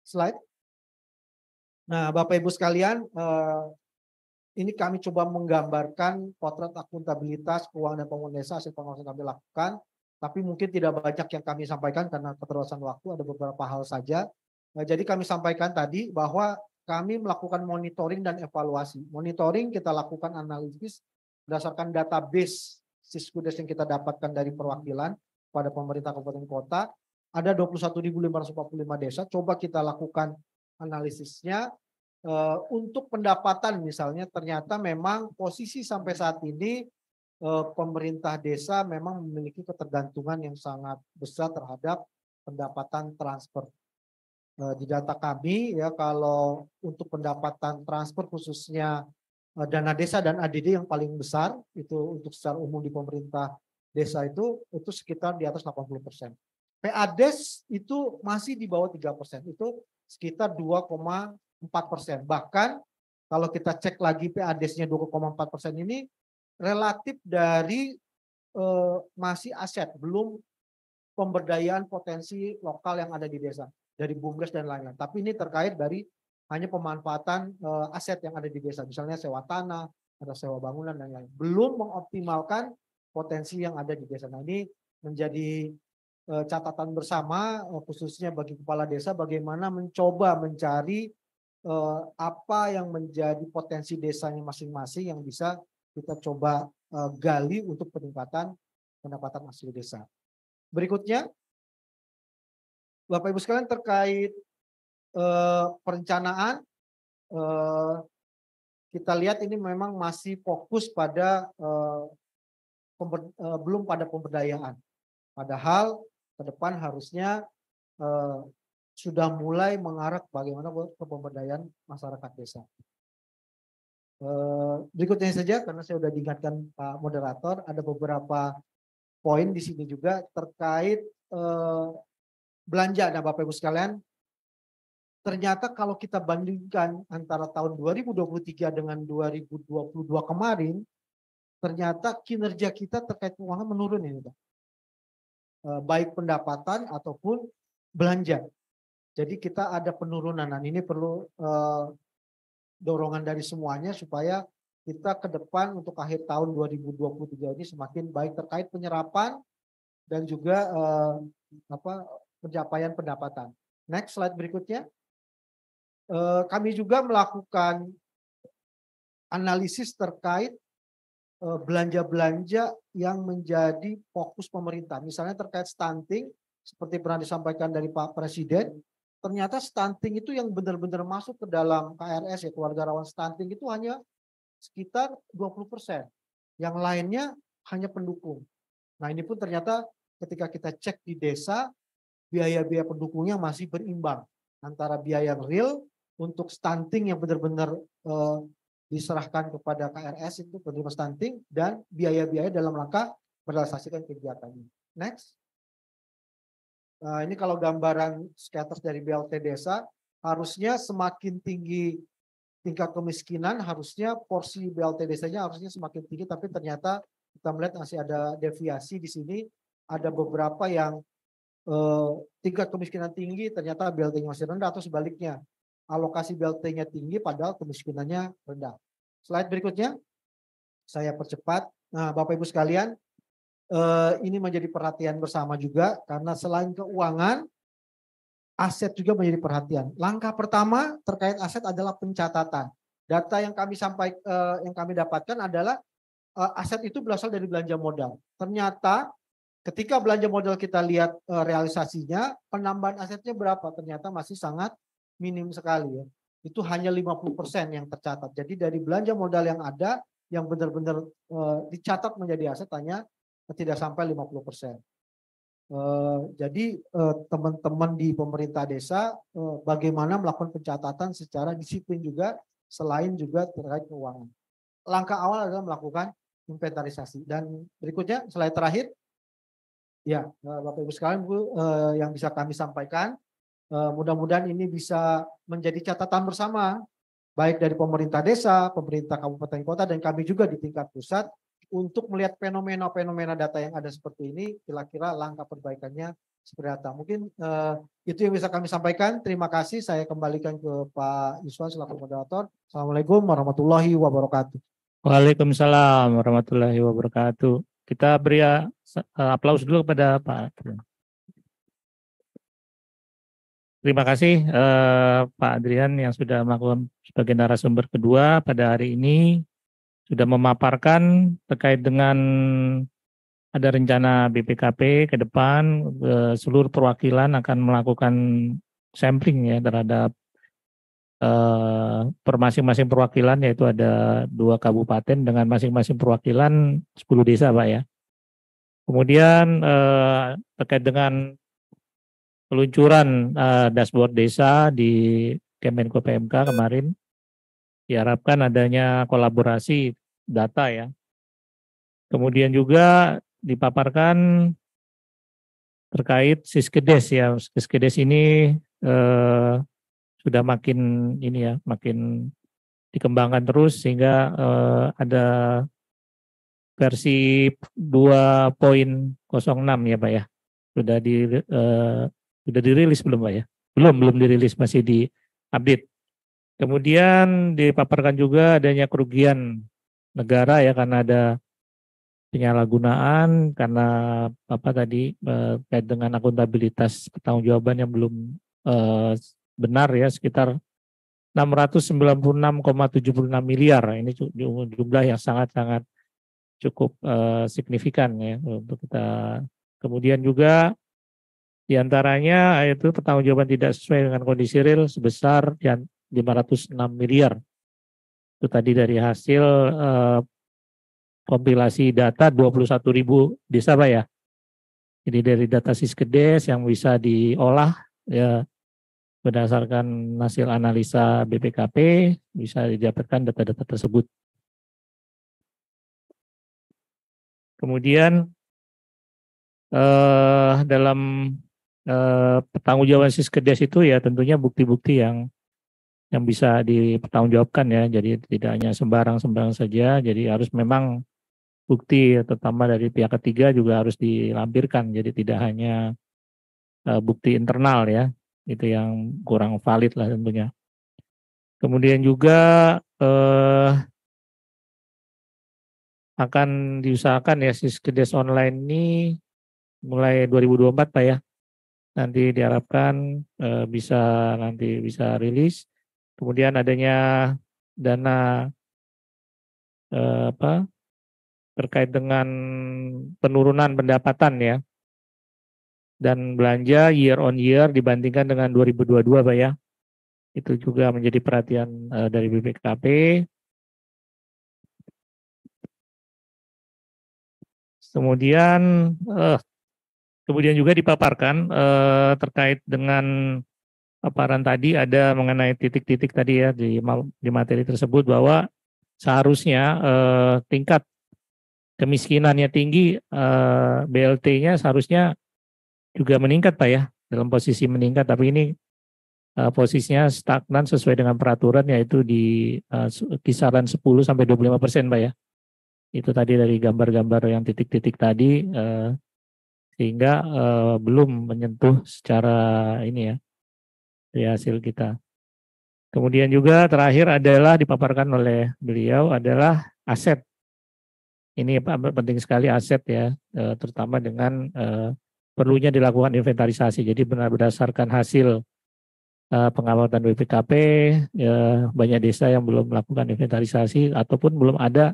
slide. Nah, Bapak Ibu sekalian, ini kami coba menggambarkan potret akuntabilitas keuangan dan pembangunan desa hasil pengawasan kami lakukan, tapi mungkin tidak banyak yang kami sampaikan karena keterbatasan waktu, ada beberapa hal saja. Jadi kami sampaikan tadi bahwa kami melakukan monitoring dan evaluasi. Monitoring kita lakukan analisis berdasarkan database Siskudes yang kita dapatkan dari perwakilan pada pemerintah kabupaten kota. ada 21.545 desa. Coba kita lakukan analisisnya. Untuk pendapatan misalnya ternyata memang posisi sampai saat ini pemerintah desa memang memiliki ketergantungan yang sangat besar terhadap pendapatan transfer. Di data kami ya, kalau untuk pendapatan transfer khususnya dana desa dan ADD yang paling besar itu untuk secara umum di pemerintah desa itu sekitar di atas 80%. PADES itu masih di bawah 3%, itu sekitar 2,4%. Bahkan kalau kita cek lagi PADES-nya 2,4% ini relatif dari masih aset, belum pemberdayaan potensi lokal yang ada di desa dari BUMDes dan lain-lain. Tapi ini terkait dari hanya pemanfaatan aset yang ada di desa, misalnya sewa tanah, ada sewa bangunan dan lain-lain. Belum mengoptimalkan potensi yang ada di desa. Nah, ini menjadi catatan bersama khususnya bagi kepala desa bagaimana mencoba mencari apa yang menjadi potensi desanya masing-masing yang bisa kita coba gali untuk peningkatan pendapatan asli desa. Berikutnya, Bapak Ibu sekalian, terkait perencanaan, kita lihat ini memang masih fokus pada belum pada pemberdayaan. Padahal ke depan harusnya sudah mulai mengarah bagaimana ke pemberdayaan masyarakat desa. Berikutnya saja, karena saya sudah diingatkan Pak Moderator, ada beberapa poin di sini juga terkait belanja. Nah, Bapak Ibu sekalian, ternyata kalau kita bandingkan antara tahun 2023 dengan 2022 kemarin, ternyata kinerja kita terkait keuangan menurun ini, Pak. Baik pendapatan ataupun belanja. Jadi kita ada penurunan. Nah, ini perlu dorongan dari semuanya supaya kita ke depan untuk akhir tahun 2023 ini semakin baik terkait penyerapan dan juga pencapaian pendapatan. Next slide berikutnya. Kami juga melakukan analisis terkait belanja-belanja yang menjadi fokus pemerintah. Misalnya terkait stunting, seperti pernah disampaikan dari Pak Presiden, ternyata stunting itu yang benar-benar masuk ke dalam KRS ya, keluarga rawan stunting itu hanya sekitar 20%. Yang lainnya hanya pendukung. Nah, ini pun ternyata ketika kita cek di desa, biaya-biaya pendukungnya masih berimbang antara biaya real untuk stunting yang benar-benar diserahkan kepada KRS itu penerima stunting dan biaya-biaya dalam rangka merealisasikan kegiatannya. Next. Ini kalau gambaran status dari BLT desa, harusnya semakin tinggi tingkat kemiskinan, harusnya porsi BLT desanya harusnya semakin tinggi, tapi ternyata kita melihat masih ada deviasi di sini. Ada beberapa yang tingkat kemiskinan tinggi, ternyata BLT-nya masih rendah, atau sebaliknya alokasi BLT-nya tinggi padahal kemiskinannya rendah. Slide berikutnya, saya percepat. Nah, Bapak Ibu sekalian, ini menjadi perhatian bersama juga karena selain keuangan, aset juga menjadi perhatian. Langkah pertama terkait aset adalah pencatatan. Data yang kami dapatkan adalah aset itu berasal dari belanja modal. Ternyata ketika belanja modal kita lihat realisasinya, penambahan asetnya berapa? Ternyata masih sangat minim sekali ya. Itu hanya 50% yang tercatat. Jadi dari belanja modal yang ada, yang benar-benar dicatat menjadi aset hanya tidak sampai 50%. Jadi teman-teman di pemerintah desa bagaimana melakukan pencatatan secara disiplin juga, selain juga terkait keuangan. Langkah awal adalah melakukan inventarisasi. Dan berikutnya, slide terakhir. Ya, Bapak Ibu sekalian, yang bisa kami sampaikan, mudah-mudahan ini bisa menjadi catatan bersama, baik dari pemerintah desa, pemerintah kabupaten kota, dan kami juga di tingkat pusat, untuk melihat fenomena-fenomena data yang ada seperti ini, kira-kira langkah perbaikannya seperti apa. Mungkin itu yang bisa kami sampaikan. Terima kasih, saya kembalikan ke Pak Yuswan selaku moderator. Assalamualaikum warahmatullahi wabarakatuh. Waalaikumsalam warahmatullahi wabarakatuh. Kita beri aplaus dulu kepada Pak. Terima kasih Pak Adrian yang sudah melakukan sebagai narasumber kedua pada hari ini, sudah memaparkan terkait dengan ada rencana BPKP ke depan seluruh perwakilan akan melakukan sampling ya terhadap per masing-masing perwakilan, yaitu ada 2 kabupaten dengan masing-masing perwakilan 10 desa Pak ya. Kemudian terkait dengan peluncuran dashboard desa di Kemenko PMK kemarin, diharapkan adanya kolaborasi data ya. Kemudian juga dipaparkan terkait Siskedes ya. Siskedes ini sudah makin ini ya, makin dikembangkan terus sehingga ada versi 2.06 ya Pak ya. Sudah dirilis belum Pak ya? Belum dirilis, masih di update. Kemudian dipaparkan juga adanya kerugian negara ya karena ada penyalahgunaan, karena apa tadi terkait dengan akuntabilitas pertanggungjawaban yang belum benar ya, sekitar 696,76 miliar. Ini jumlah yang sangat-sangat cukup signifikan ya untuk kita. Kemudian juga diantaranya itu pertanggungjawaban tidak sesuai dengan kondisi real sebesar 506 miliar. Itu tadi dari hasil kompilasi data 21.000 desa Pak ya. Jadi dari data Siskedes yang bisa diolah ya berdasarkan hasil analisa BPKP bisa didapatkan data-data tersebut. Kemudian dalam pertanggungjawaban Siskedes itu ya tentunya bukti-bukti yang bisa dipertanggungjawabkan ya. Jadi tidak hanya sembarang saja. Jadi harus memang bukti terutama dari pihak ketiga juga harus dilampirkan. Jadi tidak hanya bukti internal ya. Itu yang kurang valid lah tentunya. Kemudian juga akan diusahakan ya Siskedes online ini mulai 2024 Pak ya. Nanti diharapkan bisa rilis. Kemudian adanya dana terkait dengan penurunan pendapatan ya dan belanja year on year dibandingkan dengan 2022 Pak ya. Itu juga menjadi perhatian dari BPKP. Kemudian juga dipaparkan terkait dengan paparan tadi ada mengenai titik-titik tadi ya di materi tersebut bahwa seharusnya tingkat kemiskinannya tinggi, BLT-nya seharusnya juga meningkat Pak ya, dalam posisi meningkat, tapi ini posisinya stagnan sesuai dengan peraturan yaitu di kisaran 10-25% Pak ya. Itu tadi dari gambar-gambar yang titik-titik tadi sehingga belum menyentuh secara ini ya dari hasil kita. Kemudian juga terakhir adalah dipaparkan oleh beliau adalah aset. Ini penting sekali aset ya, terutama dengan perlunya dilakukan inventarisasi. Jadi benar berdasarkan hasil pengamatan BPKP, ya, banyak desa yang belum melakukan inventarisasi ataupun belum ada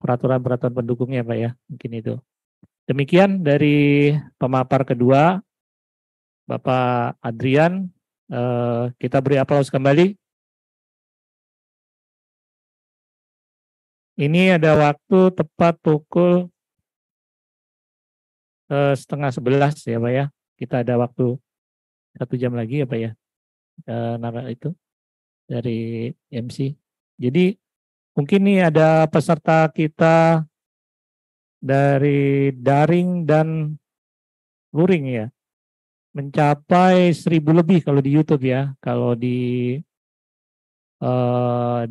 peraturan-peraturan pendukungnya Pak ya, mungkin itu. Demikian dari pemapar kedua, Bapak Adrian, kita beri aplaus kembali. Ini ada waktu tepat pukul 10:30 ya Pak ya. Kita ada waktu 1 jam lagi ya Pak ya. Itu dari MC. Jadi mungkin nih ada peserta kita dari daring dan luring ya. Mencapai 1.000 lebih kalau di YouTube ya. Kalau di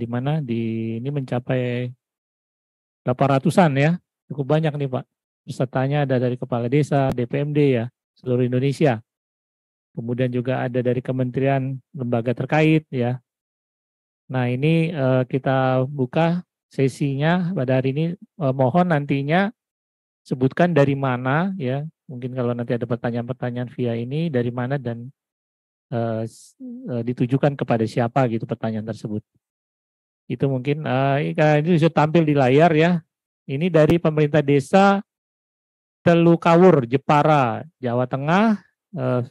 mana ini mencapai 800-an ya. Cukup banyak nih Pak. Pesertanya ada dari kepala desa, DPMD ya, seluruh Indonesia. Kemudian juga ada dari kementerian lembaga terkait ya. Nah ini kita buka sesinya pada hari ini. Mohon nantinya sebutkan dari mana ya. Mungkin kalau nanti ada pertanyaan-pertanyaan via ini dari mana dan ditujukan kepada siapa gitu pertanyaan tersebut. Itu mungkin ini sudah tampil di layar ya. Ini dari pemerintah desa Telukawur, Jepara, Jawa Tengah,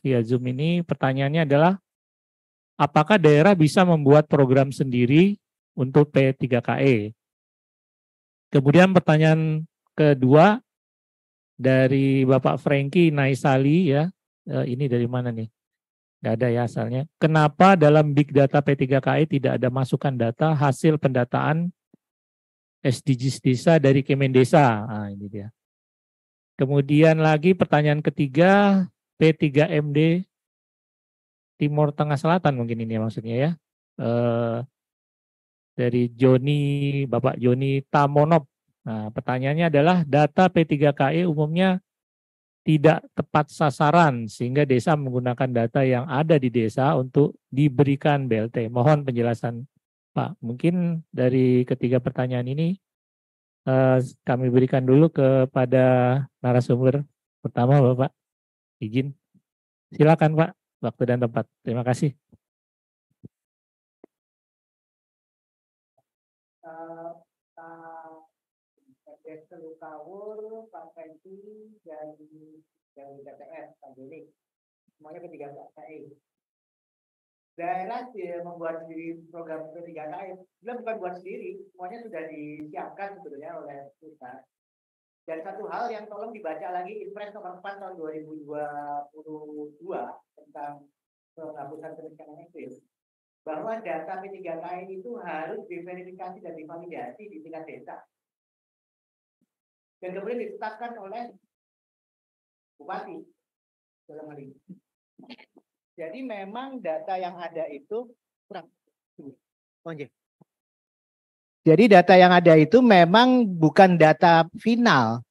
via Zoom ini pertanyaannya adalah apakah daerah bisa membuat program sendiri untuk P3KE? Kemudian pertanyaan kedua dari Bapak Franky Naisali ya, ini dari mana nih? Nggak ada ya asalnya. Kenapa dalam Big Data P3KE tidak ada masukan data hasil pendataan SDGs desa dari Kemendesa? Nah, ini dia. Kemudian lagi pertanyaan ketiga, P3MD Timur Tengah Selatan mungkin ini maksudnya ya. Dari Bapak Joni Tamonop. Nah, pertanyaannya adalah data P3KE umumnya tidak tepat sasaran sehingga desa menggunakan data yang ada di desa untuk diberikan BLT. Mohon penjelasan Pak. Mungkin dari ketiga pertanyaan ini kami berikan dulu kepada narasumber pertama Bapak. Izin. Silakan Pak, waktu dan tempat. Terima kasih. Telukawur, Pak Franky, dari DPR, Pak Joni, semuanya P3KE. Daerah membuat sendiri program P3KE, dia bukan buat sendiri, semuanya sudah disiapkan sebetulnya oleh pusat. Dan satu hal yang tolong dibaca lagi Impres nomor 4 tahun 2022 tentang penghapusan kemiskinan ekstrim, bahwa data P3KE itu harus diverifikasi dan divalidasi di tingkat desa. Dan kemudian ditetapkan oleh bupati dalam hal ini. Jadi memang data yang ada itu kurang. Jadi data yang ada itu memang bukan data final.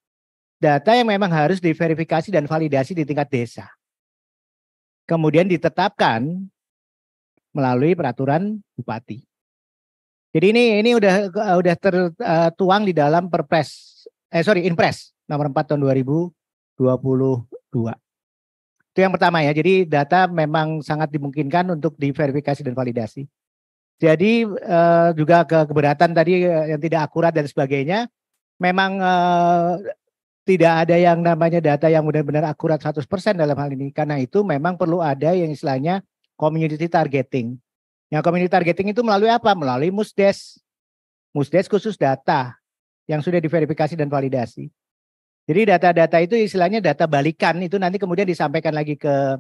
Data yang memang harus diverifikasi dan validasi di tingkat desa. Kemudian ditetapkan melalui peraturan bupati. Jadi ini udah tertuang di dalam Impres nomor 4 tahun 2022. Itu yang pertama ya. Jadi data memang sangat dimungkinkan untuk diverifikasi dan validasi. Jadi juga keberatan tadi yang tidak akurat dan sebagainya, memang tidak ada yang namanya data yang benar-benar akurat 100% dalam hal ini. Karena itu memang perlu ada yang istilahnya community targeting. Yang community targeting itu melalui apa? Melalui Musdes. Musdes khusus data yang sudah diverifikasi dan validasi. Jadi data-data itu istilahnya data balikan, itu nanti kemudian disampaikan lagi ke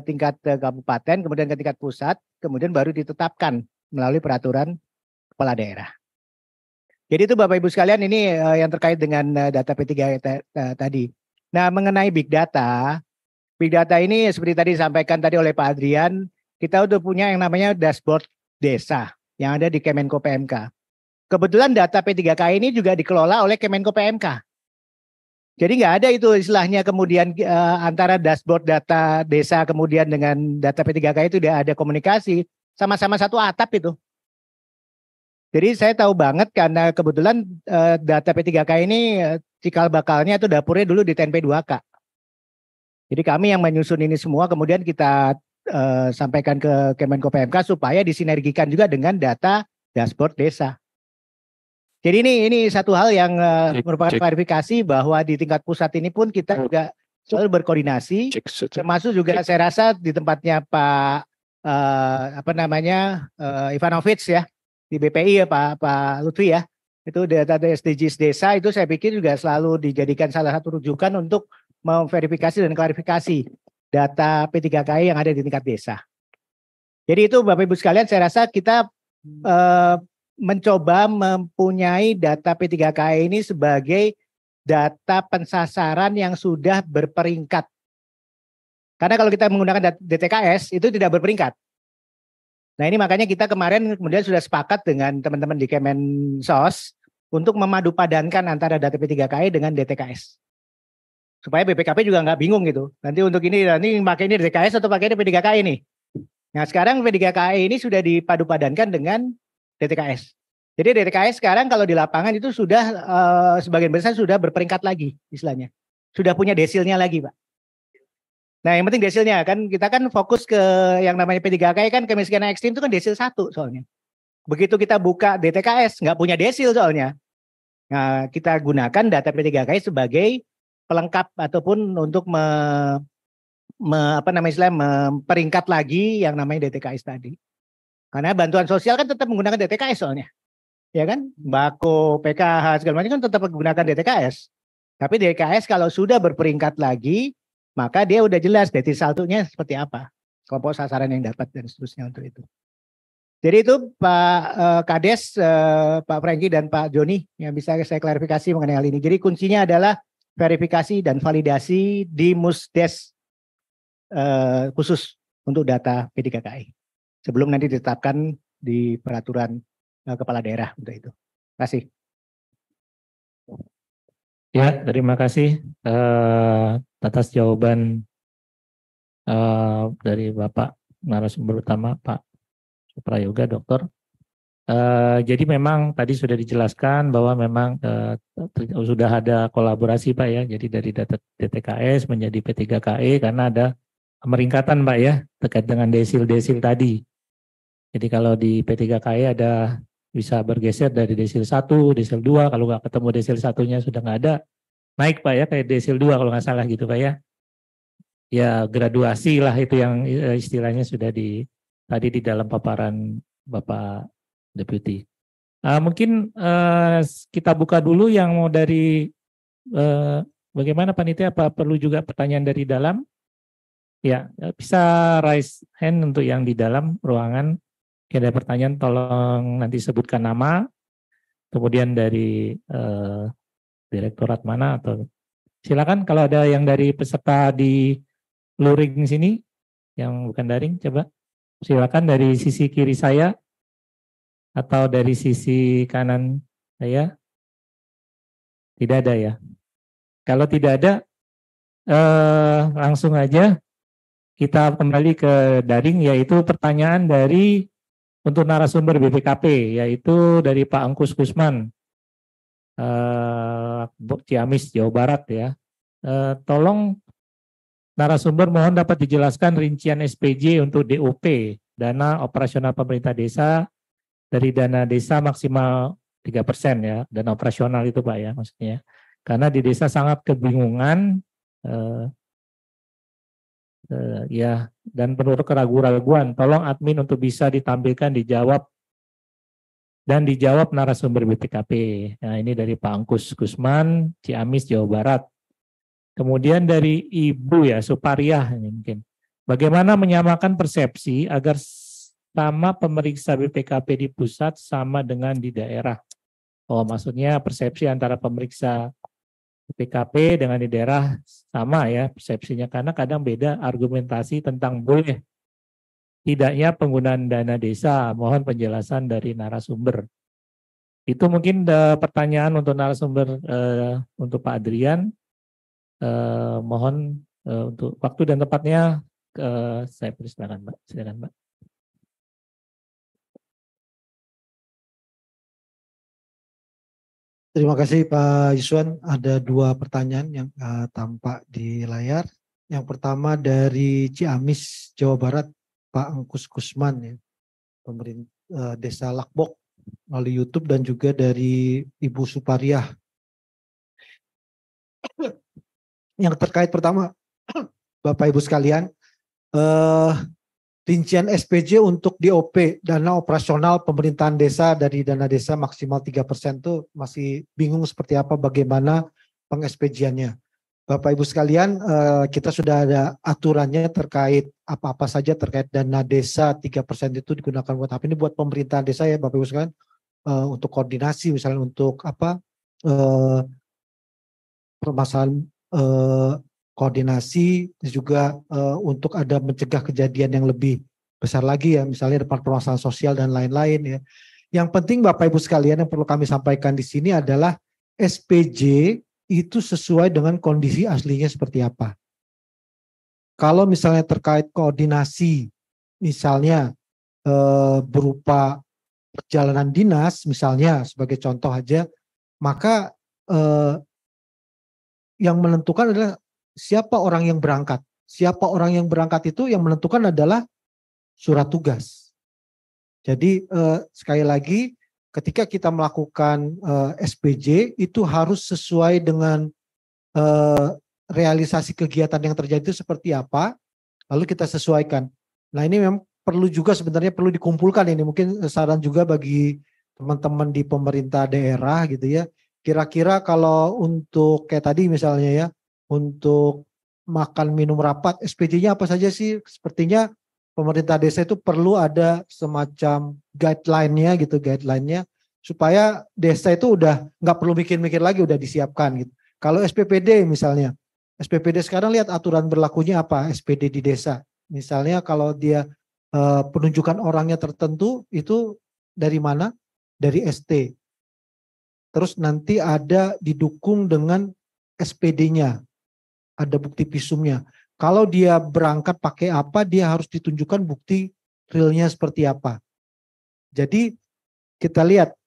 tingkat kabupaten, kemudian ke tingkat pusat, kemudian baru ditetapkan melalui peraturan kepala daerah. Jadi itu Bapak Ibu sekalian, ini yang terkait dengan data P3 tadi. Nah, mengenai big data ini seperti tadi disampaikan tadi oleh Pak Adrian, kita udah punya yang namanya dashboard desa yang ada di Kemenko PMK. Kebetulan data P3KE ini juga dikelola oleh Kemenko PMK. Jadi nggak ada itu istilahnya kemudian antara dashboard data desa kemudian dengan data P3KE itu tidak ada komunikasi, sama-sama satu atap itu. Jadi saya tahu banget karena kebetulan data P3KE ini cikal bakalnya itu dapurnya dulu di TNP 2K. Jadi kami yang menyusun ini semua kemudian kita sampaikan ke Kemenko PMK supaya disinergikan juga dengan data dashboard desa. Jadi ini satu hal yang merupakan klarifikasi bahwa di tingkat pusat ini pun kita juga selalu berkoordinasi, termasuk juga saya rasa di tempatnya Pak Ivanovic ya di BPI ya Pak Lutfi ya, itu data SDGs desa itu saya pikir juga selalu dijadikan salah satu rujukan untuk memverifikasi dan klarifikasi data P3KE yang ada di tingkat desa. Jadi itu Bapak Ibu sekalian, saya rasa kita mencoba mempunyai data P3KE ini sebagai data pensasaran yang sudah berperingkat. Karena kalau kita menggunakan DTKS itu tidak berperingkat. Nah ini makanya kita kemarin kemudian sudah sepakat dengan teman-teman di Kemensos untuk memadupadankan antara data P3KE dengan DTKS. Supaya BPKP juga nggak bingung gitu. Nanti untuk ini pakai ini DTKS atau pakai ini P3KE ini. Nah sekarang P3KE ini sudah dipadupadankan dengan DTKS. Jadi DTKS sekarang kalau di lapangan itu sudah sebagian besar sudah berperingkat lagi istilahnya. Sudah punya desilnya lagi Pak. Nah yang penting desilnya kan kita kan fokus ke yang namanya P3KE kan kemiskinan ekstrim itu kan desil 1 soalnya. Begitu kita buka DTKS nggak punya desil soalnya. Nah kita gunakan data P3KE sebagai pelengkap ataupun untuk memperingkat lagi yang namanya DTKS tadi. Karena bantuan sosial kan tetap menggunakan DTKS soalnya. Ya kan? Bako, PKH, segala macam kan tetap menggunakan DTKS. Tapi DTKS kalau sudah berperingkat lagi, maka dia udah jelas detil saldonya seperti apa. Kelompok sasaran yang dapat dan seterusnya untuk itu. Jadi itu Pak Kades, Pak Franky dan Pak Joni yang bisa saya klarifikasi mengenai hal ini. Jadi kuncinya adalah verifikasi dan validasi di Musdes khusus untuk data P3KI. Sebelum nanti ditetapkan di peraturan kepala daerah untuk itu. Terima kasih. Ya, terima kasih atas jawaban dari Bapak narasumber utama Pak Prayoga, Dokter. Jadi memang tadi sudah dijelaskan bahwa memang sudah ada kolaborasi Pak ya. Jadi dari data DTKS menjadi P3KE karena ada pemeringkatan Pak ya terkait dengan desil-desil tadi. Jadi kalau di P3KE ada bisa bergeser dari desil 1, desil 2, kalau nggak ketemu desil 1-nya sudah nggak ada, naik Pak ya kayak desil 2 kalau nggak salah gitu Pak ya. Ya graduasi lah itu yang istilahnya sudah tadi di dalam paparan Bapak Deputi. Mungkin kita buka dulu yang mau dari bagaimana panitia, apa perlu juga pertanyaan dari dalam? Ya, bisa raise hand untuk yang di dalam ruangan. Jika ada pertanyaan tolong nanti sebutkan nama, kemudian dari direktorat mana atau silakan kalau ada yang dari peserta di luring sini yang bukan daring, coba silakan dari sisi kiri saya atau dari sisi kanan saya. Tidak ada ya. Kalau tidak ada langsung aja kita kembali ke daring, yaitu pertanyaan dari untuk narasumber BPKP, yaitu dari Pak Angkus Kusman, Ciamis, Jawa Barat ya. Tolong narasumber mohon dapat dijelaskan rincian SPJ untuk DOP, dana operasional pemerintah desa, dari dana desa maksimal 3% ya, dana operasional itu Pak ya maksudnya. Karena di desa sangat kebingungan, ya, dan penuh keraguan-raguan. Tolong admin untuk bisa ditampilkan, dijawab narasumber BPKP. Nah, ini dari Pak Angkus Kusman, Ciamis, Jawa Barat. Kemudian dari Ibu ya, Supariah mungkin. Bagaimana menyamakan persepsi agar sama pemeriksa BPKP di pusat sama dengan di daerah? Oh, maksudnya persepsi antara pemeriksa BPKP dengan di daerah sama ya persepsinya, karena kadang beda argumentasi tentang boleh tidaknya penggunaan dana desa. Mohon penjelasan dari narasumber. Itu mungkin pertanyaan untuk narasumber untuk Pak Adrian. Mohon untuk waktu dan tempatnya saya persilakan Mbak. Silakan Mbak. Terima kasih Pak Yuswan. Ada 2 pertanyaan yang tampak di layar. Yang pertama dari Ciamis, Jawa Barat, Pak Angkus Kusman ya, pemerintah Desa Lakbok melalui YouTube, dan juga dari Ibu Supariah. Yang terkait pertama, Bapak Ibu sekalian, rincian SPJ untuk DOP, dana operasional pemerintahan desa, dari dana desa maksimal 3% itu masih bingung seperti apa, bagaimana peng-SPJ-annya. Bapak Ibu sekalian, kita sudah ada aturannya terkait apa-apa saja terkait dana desa 3% itu digunakan buat apa. Ini buat pemerintahan desa ya Bapak Ibu sekalian, untuk koordinasi misalnya untuk apa, permasalahan koordinasi, juga untuk ada mencegah kejadian yang lebih besar lagi ya, misalnya depan permasalahan sosial dan lain-lain ya. Yang penting Bapak Ibu sekalian yang perlu kami sampaikan di sini adalah SPJ itu sesuai dengan kondisi aslinya seperti apa. Kalau misalnya terkait koordinasi, misalnya berupa perjalanan dinas misalnya sebagai contoh aja, maka yang menentukan adalah siapa orang yang berangkat. Siapa orang yang berangkat itu yang menentukan adalah surat tugas. Jadi sekali lagi ketika kita melakukan SPJ itu harus sesuai dengan realisasi kegiatan yang terjadi itu seperti apa, lalu kita sesuaikan. Nah ini memang perlu juga sebenarnya perlu dikumpulkan ini, mungkin saran juga bagi teman-teman di pemerintah daerah gitu ya. Kira-kira kalau untuk kayak tadi misalnya ya, untuk makan minum rapat, SPJ-nya apa saja sih? Sepertinya pemerintah desa itu perlu ada semacam guideline-nya gitu, guideline-nya supaya desa itu udah nggak perlu mikir-mikir lagi, udah disiapkan gitu. Kalau SPPD misalnya, SPPD sekarang lihat aturan berlakunya apa SPD di desa. Misalnya kalau dia penunjukan orangnya tertentu itu dari mana? Dari ST. Terus nanti ada didukung dengan SPD-nya, ada bukti visumnya. Kalau dia berangkat pakai apa, dia harus ditunjukkan bukti realnya seperti apa. Jadi kita lihat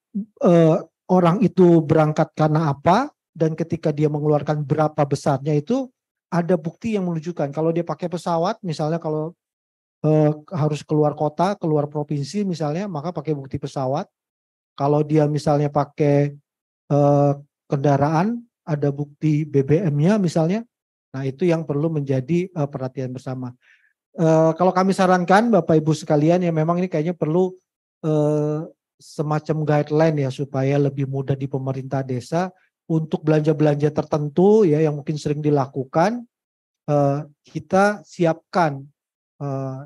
orang itu berangkat karena apa, dan ketika dia mengeluarkan berapa besarnya itu ada bukti yang menunjukkan. Kalau dia pakai pesawat, misalnya kalau harus keluar kota, keluar provinsi misalnya, maka pakai bukti pesawat. Kalau dia misalnya pakai kendaraan, ada bukti BBM-nya misalnya. Nah itu yang perlu menjadi perhatian bersama. Kalau kami sarankan Bapak Ibu sekalian ya memang ini kayaknya perlu semacam guideline ya supaya lebih mudah di pemerintah desa untuk belanja-belanja tertentu ya yang mungkin sering dilakukan, kita siapkan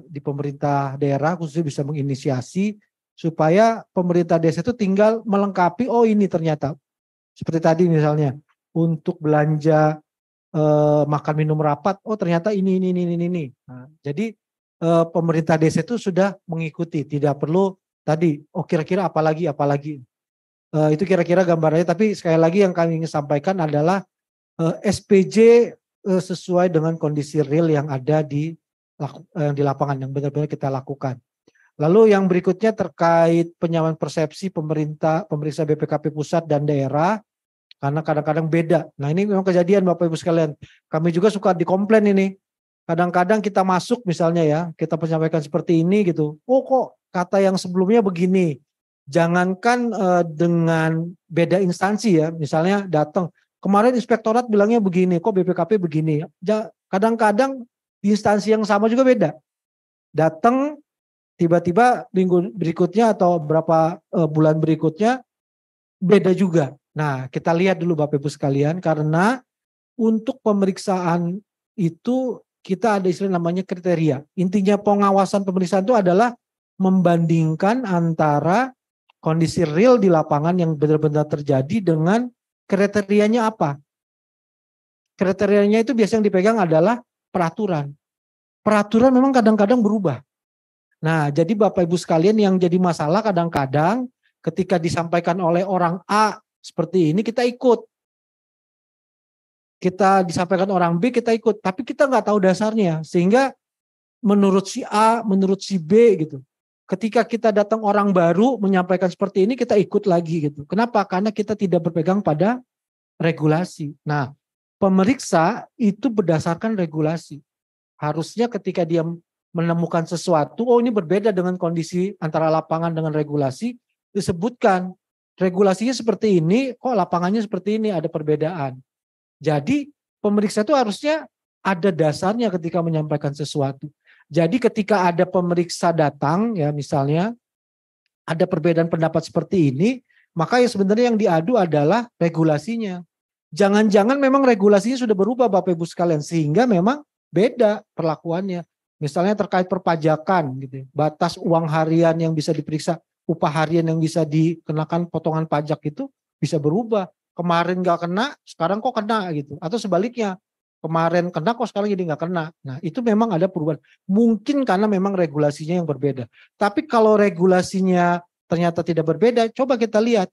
di pemerintah daerah khususnya bisa menginisiasi supaya pemerintah desa itu tinggal melengkapi, oh ini ternyata seperti tadi misalnya untuk belanja makan minum rapat, oh ternyata ini. Nah, jadi pemerintah desa itu sudah mengikuti, tidak perlu tadi, oh kira-kira apalagi. Itu kira-kira gambarannya, tapi sekali lagi yang kami ingin sampaikan adalah SPJ sesuai dengan kondisi real yang ada di lapangan, yang benar-benar kita lakukan. Lalu yang berikutnya terkait penyamaan persepsi pemeriksa BPKP pusat dan daerah, karena kadang-kadang beda. Nah ini memang kejadian Bapak Ibu sekalian. Kami juga suka dikomplain ini. Kadang-kadang kita masuk misalnya ya, kita menyampaikan seperti ini gitu. Oh kok kata yang sebelumnya begini. Jangankan dengan beda instansi ya. Misalnya datang, kemarin inspektorat bilangnya begini, kok BPKP begini. Kadang-kadang di instansi yang sama juga beda. Datang tiba-tiba minggu berikutnya atau beberapa bulan berikutnya beda juga. Nah, kita lihat dulu Bapak Ibu sekalian, karena untuk pemeriksaan itu kita ada istilah namanya kriteria. Intinya pengawasan pemeriksaan itu adalah membandingkan antara kondisi real di lapangan yang benar-benar terjadi dengan kriterianya apa. Kriterianya itu biasanya yang dipegang adalah peraturan. Peraturan memang kadang-kadang berubah. Nah, jadi Bapak Ibu sekalian yang jadi masalah kadang-kadang ketika disampaikan oleh orang A seperti ini kita ikut. Kita disampaikan orang B kita ikut, tapi kita nggak tahu dasarnya. Sehingga menurut si A, menurut si B gitu. Ketika kita datang orang baru menyampaikan seperti ini kita ikut lagi gitu. Kenapa? Karena kita tidak berpegang pada regulasi. Nah, pemeriksa itu berdasarkan regulasi. Harusnya ketika dia menemukan sesuatu, oh ini berbeda dengan kondisi antara lapangan dengan regulasi, disebutkan regulasinya seperti ini, kok lapangannya seperti ini, ada perbedaan. Jadi pemeriksa itu harusnya ada dasarnya ketika menyampaikan sesuatu. Jadi ketika ada pemeriksa datang ya misalnya ada perbedaan pendapat seperti ini, maka yang sebenarnya yang diadu adalah regulasinya. Jangan-jangan memang regulasinya sudah berubah Bapak Ibu sekalian sehingga memang beda perlakuannya. Misalnya terkait perpajakan gitu, batas uang harian yang bisa diperiksa, upah harian yang bisa dikenakan potongan pajak itu bisa berubah. Kemarin nggak kena, sekarang kok kena gitu. Atau sebaliknya, kemarin kena kok sekarang jadi nggak kena. Nah itu memang ada perubahan. Mungkin karena memang regulasinya yang berbeda. Tapi kalau regulasinya ternyata tidak berbeda, coba kita lihat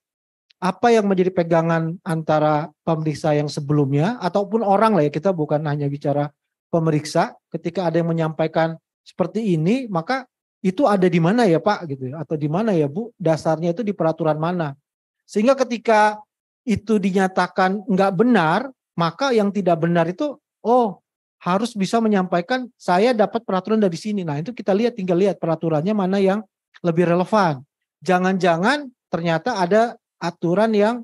apa yang menjadi pegangan antara pemeriksa yang sebelumnya ataupun orang lah ya, kita bukan hanya bicara pemeriksa. Ketika ada yang menyampaikan seperti ini, maka itu ada di mana ya Pak gitu, atau di mana ya Bu, dasarnya itu di peraturan mana. Sehingga ketika itu dinyatakan nggak benar, maka yang tidak benar itu harus bisa menyampaikan saya dapat peraturan dari sini. Nah itu kita lihat, tinggal lihat peraturannya mana yang lebih relevan. Jangan-jangan ternyata ada aturan yang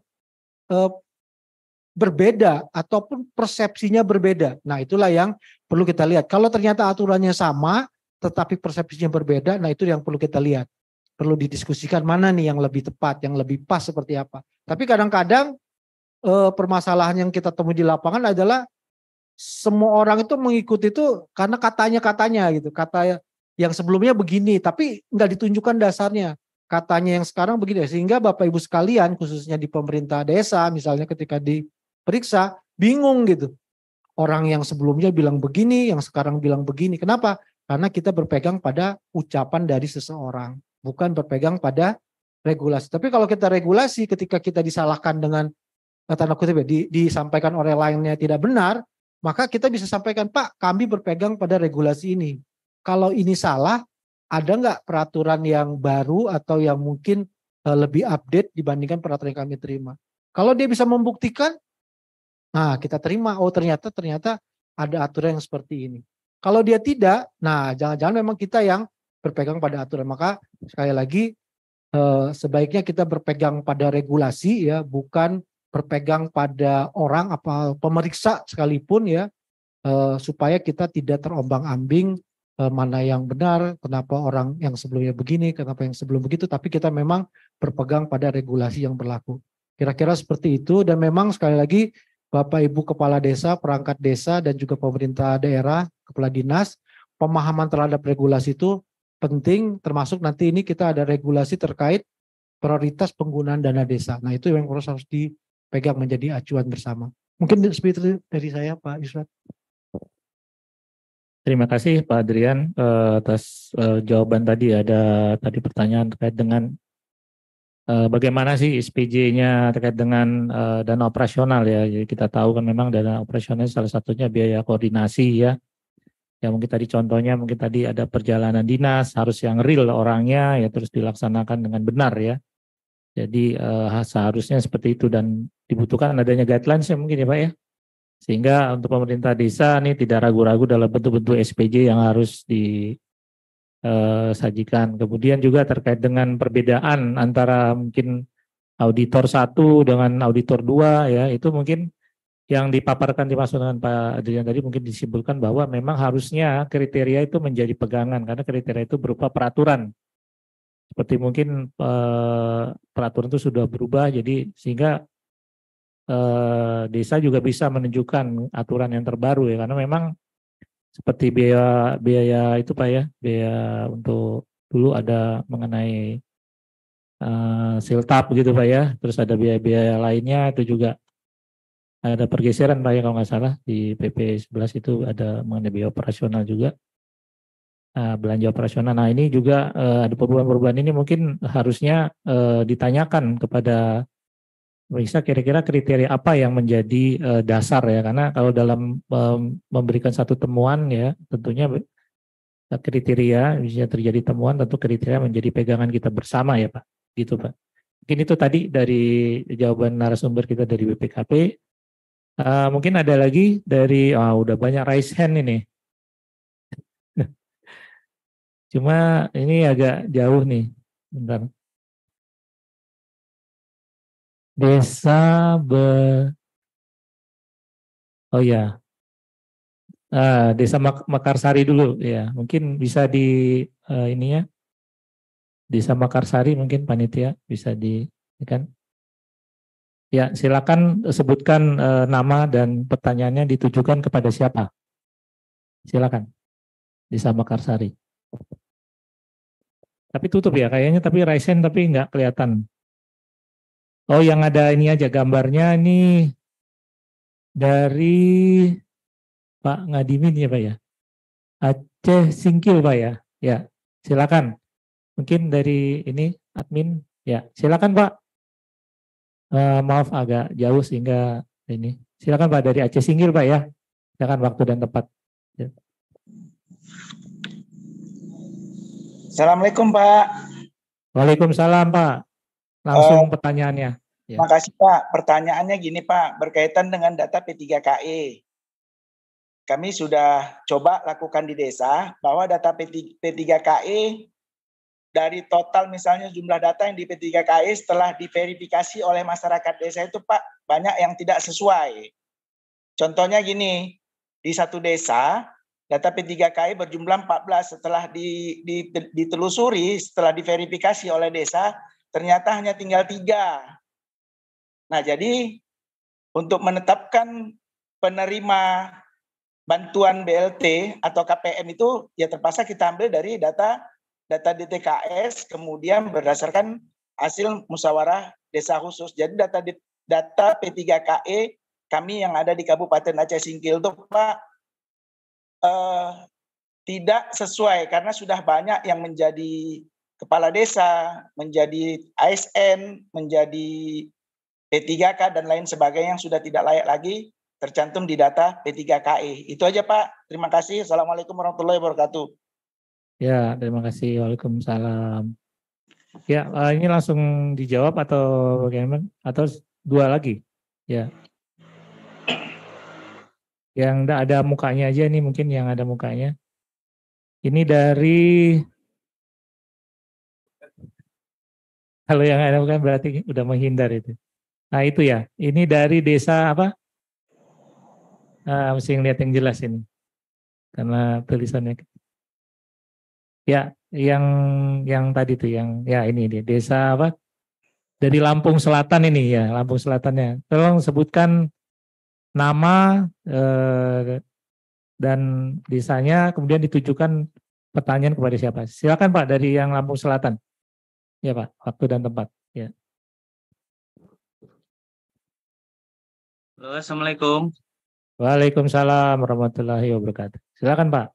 berbeda ataupun persepsinya berbeda. Nah, itulah yang perlu kita lihat. Kalau ternyata aturannya sama tetapi persepsinya berbeda, nah itu yang perlu kita lihat. Perlu didiskusikan mana nih yang lebih tepat, yang lebih pas seperti apa. Tapi kadang-kadang permasalahan yang kita temui di lapangan adalah semua orang itu mengikuti itu karena katanya gitu. Kata yang sebelumnya begini, tapi nggak ditunjukkan dasarnya. Katanya yang sekarang begini, sehingga Bapak Ibu sekalian khususnya di pemerintah desa misalnya ketika diperiksa bingung gitu. Orang yang sebelumnya bilang begini, yang sekarang bilang begini. Kenapa? Karena kita berpegang pada ucapan dari seseorang, bukan berpegang pada regulasi. Tapi kalau kita regulasi ketika kita disalahkan dengan tanda kutip ya, disampaikan oleh lainnya tidak benar, maka kita bisa sampaikan, Pak, kami berpegang pada regulasi ini. Kalau ini salah, ada nggak peraturan yang baru atau yang mungkin lebih update dibandingkan peraturan yang kami terima? Kalau dia bisa membuktikan, nah kita terima. Oh ternyata ada aturan yang seperti ini. Kalau dia tidak, nah jangan-jangan memang kita yang berpegang pada aturan. Maka sekali lagi sebaiknya kita berpegang pada regulasi ya, bukan berpegang pada orang apa pemeriksa sekalipun ya, supaya kita tidak terombang-ambing mana yang benar, kenapa orang yang sebelumnya begini, kenapa yang sebelum begitu, tapi kita memang berpegang pada regulasi yang berlaku. Kira-kira seperti itu, dan memang sekali lagi Bapak Ibu Kepala Desa, perangkat desa, dan juga pemerintah daerah, kepala dinas, pemahaman terhadap regulasi itu penting, termasuk nanti ini kita ada regulasi terkait prioritas penggunaan dana desa. Nah itu yang harus dipegang menjadi acuan bersama. Mungkin seperti itu dari saya Pak Yusrat. Terima kasih Pak Adrian atas jawaban tadi. Ada tadi pertanyaan terkait dengan bagaimana sih SPJ-nya terkait dengan dana operasional ya. Jadi kita tahu kan memang dana operasional salah satunya biaya koordinasi ya. Ya mungkin tadi contohnya mungkin tadi ada perjalanan dinas harus yang real orangnya ya terus dilaksanakan dengan benar ya. Jadi seharusnya seperti itu dan dibutuhkan adanya guidelines ya mungkin ya Pak ya. Sehingga untuk pemerintah desa nih tidak ragu-ragu dalam bentuk-bentuk SPJ yang harus disajikan. Kemudian juga terkait dengan perbedaan antara mungkin auditor 1 dengan auditor 2 ya, itu mungkin yang dipaparkan dimaksud dengan Pak Adrian tadi mungkin disimpulkan bahwa memang harusnya kriteria itu menjadi pegangan karena kriteria itu berupa peraturan. Seperti mungkin peraturan itu sudah berubah jadi sehingga desa juga bisa menunjukkan aturan yang terbaru ya karena memang seperti biaya itu Pak ya biaya untuk dulu ada mengenai siltap gitu Pak ya terus ada biaya-biaya lainnya itu juga ada pergeseran Pak ya kalau nggak salah di PP 11 itu ada mengenai biaya operasional juga belanja operasional. Nah ini juga ada perubahan-perubahan ini mungkin harusnya ditanyakan kepada bisa kira-kira kriteria apa yang menjadi dasar ya karena kalau dalam memberikan satu temuan ya tentunya kriteria bisa terjadi temuan tentu kriteria menjadi pegangan kita bersama ya Pak gitu Pak mungkin itu tadi dari jawaban narasumber kita dari BPKP mungkin ada lagi dari udah banyak raise hand ini cuma ini agak jauh nih bentar desa oh ya Desa Mekarsari dulu ya mungkin bisa di ininya Desa Mekarsari mungkin panitia bisa di kan ya silakan sebutkan nama dan pertanyaannya ditujukan kepada siapa silakan Desa Mekarsari tapi tutup ya kayaknya tapi raisen tapi nggak kelihatan oh yang ada ini aja gambarnya ini dari Pak Ngadimin ya Pak ya Aceh Singkil Pak ya ya silakan mungkin dari ini admin ya silakan Pak maaf agak jauh sehingga ini silakan Pak dari Aceh Singkil Pak ya silakan waktu dan tempat ya. Assalamualaikum Pak. Waalaikumsalam Pak langsung pertanyaannya ya. Makasih Pak. Pertanyaannya gini Pak berkaitan dengan data P3KE. Kami sudah coba lakukan di desa bahwa data P3KE dari total misalnya jumlah data yang di P3KI setelah diverifikasi oleh masyarakat desa itu Pak, banyak yang tidak sesuai. Contohnya gini, di satu desa data P3KI berjumlah 14, setelah ditelusuri, setelah diverifikasi oleh desa, ternyata hanya tinggal 3. Nah, jadi untuk menetapkan penerima bantuan BLT atau KPM itu ya terpaksa kita ambil dari data DTKS, kemudian berdasarkan hasil musyawarah desa khusus. Jadi data P3KE kami yang ada di Kabupaten Aceh Singkil itu Pak tidak sesuai karena sudah banyak yang menjadi kepala desa, menjadi ASN, menjadi P3K dan lain sebagainya yang sudah tidak layak lagi tercantum di data P3KE. Itu aja Pak. Terima kasih. Assalamualaikum warahmatullahi wabarakatuh. Ya, terima kasih. Waalaikumsalam. Ya, ini langsung dijawab atau bagaimana? Atau 2 lagi? Ya. Yang ada mukanya aja nih, mungkin yang ada mukanya. Ini dari, kalau yang ada bukan berarti udah menghindar itu. Nah itu ya, ini dari desa apa? Mesti ngeliat yang jelas ini. Karena tulisannya. Ya, yang tadi tuh, yang ya ini dia, desa apa? Dari Lampung Selatan ini ya, Lampung Selatannya. Tolong sebutkan nama dan desanya, kemudian ditujukan pertanyaan kepada siapa. Silakan Pak dari yang Lampung Selatan. Ya Pak, waktu dan tempat. Ya. Halo, Assalamualaikum. Waalaikumsalam warahmatullahi wabarakatuh. Silakan Pak.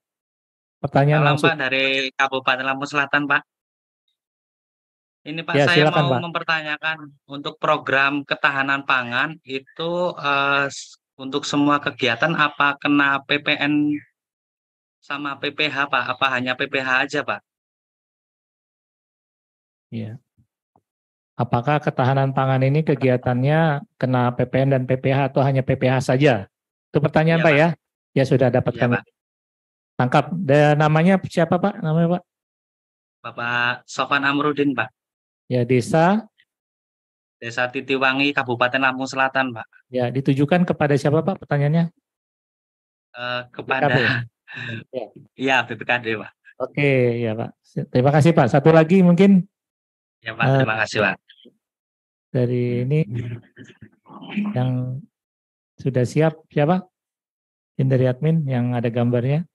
Pertanyaan Salam langsung. Pak dari Kabupaten Lampung Selatan Pak. Ini Pak, Ya, saya silakan, mau Pak. mempertanyakan untuk program ketahanan pangan itu untuk semua kegiatan apa kena PPN sama PPH Pak? Apa hanya PPH aja Pak? Ya. Apakah ketahanan pangan ini kegiatannya kena PPN dan PPH atau hanya PPH saja? Itu pertanyaan Iya, Pak Pak. ya. Ya sudah dapat Iya, kami Pak. tangkap. Dan namanya siapa Pak? Namanya Pak? Bapak Sofan Amrudin Pak. Ya, desa. Desa Titiwangi, Kabupaten Lampung Selatan Pak. Ya, ditujukan kepada siapa Pak pertanyaannya? Kepada BPKB. Ya. Iya, BPKD Pak. Oke, ya Pak. Terima kasih Pak. Satu lagi mungkin Ya Pak, terima kasih Pak. dari ini yang sudah siap siapa? Ini dari admin yang ada gambarnya.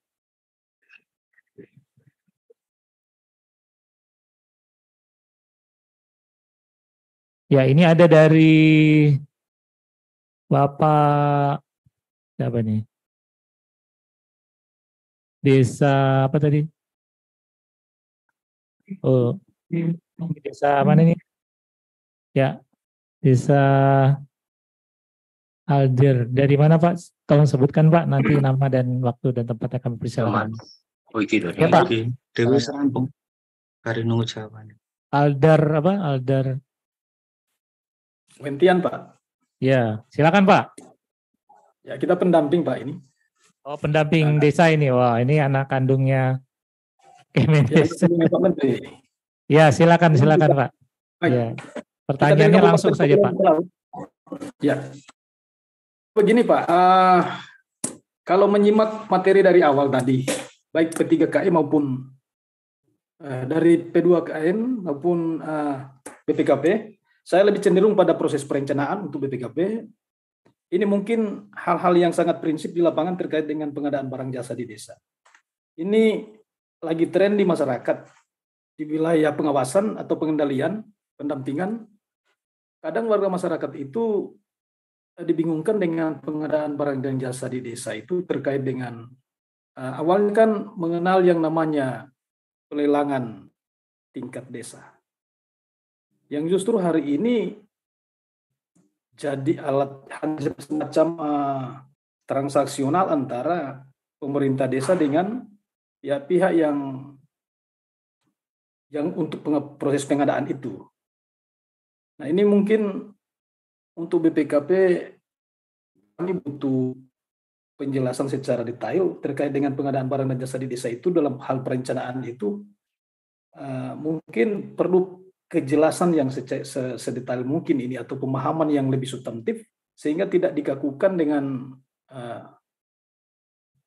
Ya, ini ada dari Bapak siapa nih? Desa apa tadi? Oh, desa mana nih? Ya, desa Alder. Dari mana Pak? Tolong sebutkan Pak, nanti nama dan waktu dan tempatnya kami persilakan. Oh, gitu. Ya, Pak. Dewi Serampung. Hari nunggu jawabannya. Aldar apa? Aldar. Wentian Pak. Ya, silakan Pak. Ya kita pendamping Pak ini. Oh, pendamping desa ini. Wah, ini anak kandungnya Kemendes. Ya, Pak Menteri. Ya, silakan Pak. Baik. Ya. Pertanyaannya langsung saja Pak. Ya. Begini Pak, kalau menyimak materi dari awal tadi, baik P3KI maupun dari P2KN maupun BPKP, saya lebih cenderung pada proses perencanaan untuk BPKP. Ini mungkin hal-hal yang sangat prinsip di lapangan terkait dengan pengadaan barang jasa di desa. Ini lagi tren di masyarakat, di wilayah pengawasan atau pengendalian, pendampingan. Kadang warga masyarakat itu dibingungkan dengan pengadaan barang dan jasa di desa itu terkait dengan awalnya kan mengenal yang namanya pelelangan tingkat desa. Yang justru hari ini jadi alat semacam transaksional antara pemerintah desa dengan ya pihak yang untuk proses pengadaan itu. Nah ini mungkin untuk BPKP kami butuh penjelasan secara detail terkait dengan pengadaan barang dan jasa di desa itu dalam hal perencanaan itu mungkin perlu kejelasan yang sedetail mungkin ini atau pemahaman yang lebih substantif sehingga tidak dikakukan dengan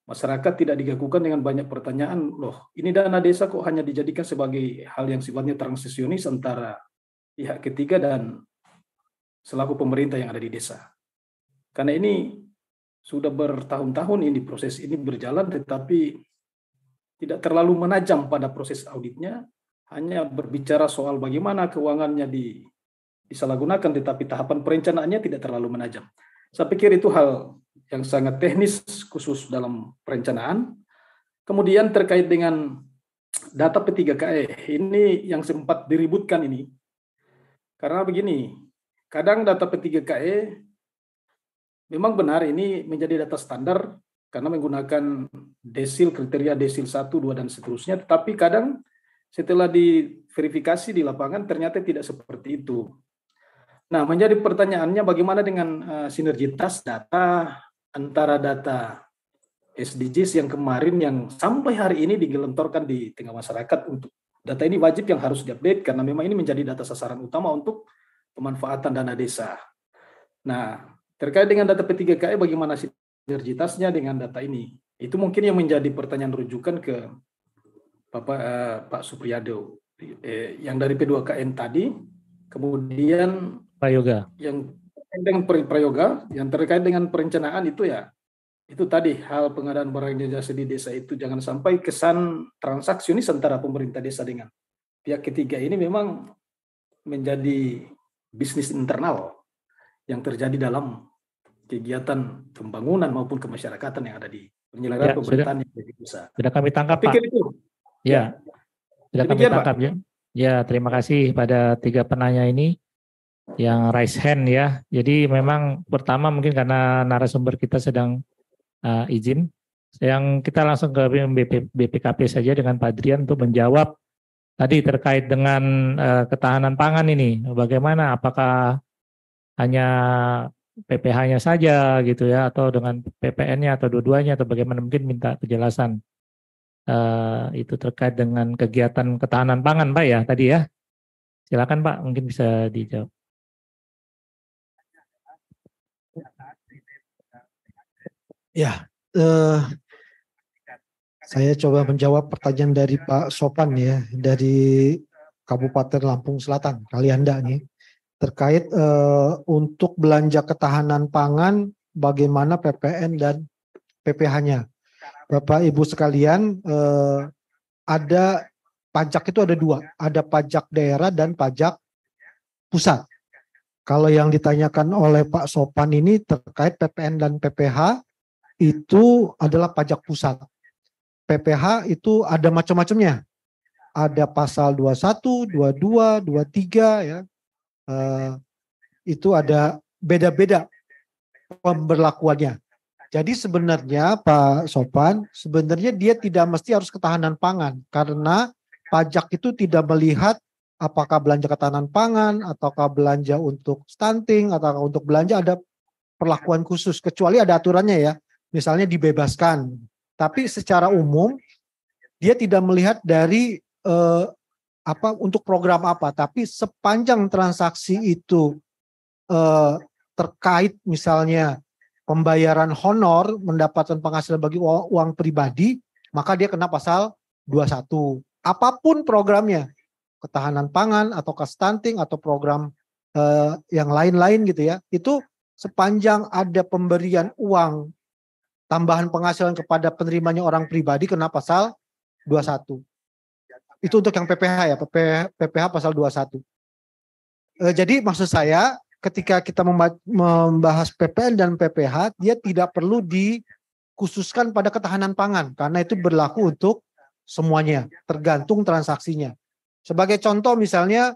masyarakat tidak digagukan dengan banyak pertanyaan, loh ini dana desa kok hanya dijadikan sebagai hal yang sifatnya transisionis antara pihak ketiga dan selaku pemerintah yang ada di desa. Karena ini sudah bertahun-tahun ini proses ini berjalan tetapi tidak terlalu menajam pada proses auditnya, hanya berbicara soal bagaimana keuangannya disalahgunakan tetapi tahapan perencanaannya tidak terlalu menajam. Saya pikir itu hal yang sangat teknis khusus dalam perencanaan. Kemudian terkait dengan data P3KE, ini yang sempat diributkan ini. Karena begini, kadang data P3KE memang benar ini menjadi data standar karena menggunakan desil, kriteria desil 1, 2, dan seterusnya. Tetapi kadang setelah diverifikasi di lapangan ternyata tidak seperti itu. Nah, menjadi pertanyaannya bagaimana dengan sinergitas data antara data SDGs yang kemarin yang sampai hari ini digelontorkan di tengah masyarakat untuk data ini wajib yang harus diupdate karena memang ini menjadi data sasaran utama untuk pemanfaatan dana desa. Nah, terkait dengan data P3KE bagaimana sinergitasnya dengan data ini? Itu mungkin yang menjadi pertanyaan rujukan ke Pak Supriyado yang dari P2KN tadi, kemudian Prayoga. Yang dengan prayoga, yang terkait dengan perencanaan itu ya, itu tadi hal pengadaan barang dan jasa di desa itu jangan sampai kesan transaksionis antara pemerintah desa dengan pihak ketiga ini memang menjadi bisnis internal yang terjadi dalam kegiatan pembangunan maupun kemasyarakatan yang ada di penyelenggaraan pemerintahan yang ada di desa. Sudah kami tangkap, Pak. Itu. Ya, sudah kami tangkap, ya. Ya, terima kasih pada 3 penanya ini yang raise hand ya. Jadi memang pertama mungkin karena narasumber kita sedang izin, yang kita langsung ke BPKP saja dengan Pak Drian untuk menjawab tadi terkait dengan ketahanan pangan ini. Bagaimana? Apakah hanya PPH-nya saja gitu ya, atau dengan PPN-nya atau dua-duanya, atau bagaimana? Mungkin minta kejelasan itu terkait dengan kegiatan ketahanan pangan, Pak ya tadi ya. Silakan Pak, mungkin bisa dijawab. Ya, saya coba menjawab pertanyaan dari Pak Sopan ya, dari Kabupaten Lampung Selatan, Kalianda nih, terkait untuk belanja ketahanan pangan, bagaimana PPN dan PPH-nya. Bapak Ibu sekalian, ada pajak itu ada 2, ada pajak daerah dan pajak pusat. Kalau yang ditanyakan oleh Pak Sopan ini terkait PPN dan PPH, itu adalah pajak pusat. PPH itu ada macam-macamnya. Ada pasal 21, 22, 23 ya. Itu ada beda-beda pemberlakuannya. Jadi sebenarnya Pak Sopan, sebenarnya dia tidak mesti harus ketahanan pangan karena pajak itu tidak melihat apakah belanja ketahanan pangan ataukah belanja untuk stunting atau untuk belanja ada perlakuan khusus kecuali ada aturannya ya. Misalnya dibebaskan, tapi secara umum dia tidak melihat dari untuk program apa, tapi sepanjang transaksi itu terkait misalnya pembayaran honor, mendapatkan penghasilan bagi uang pribadi, maka dia kena pasal 21. Apapun programnya, ketahanan pangan atau stunting atau program yang lain-lain gitu ya, itu sepanjang ada pemberian uang tambahan penghasilan kepada penerimanya orang pribadi kena pasal 21. Itu untuk yang PPH ya, PPH pasal 21. Jadi maksud saya ketika kita membahas PPN dan PPH, dia tidak perlu dikhususkan pada ketahanan pangan karena itu berlaku untuk semuanya, tergantung transaksinya. Sebagai contoh misalnya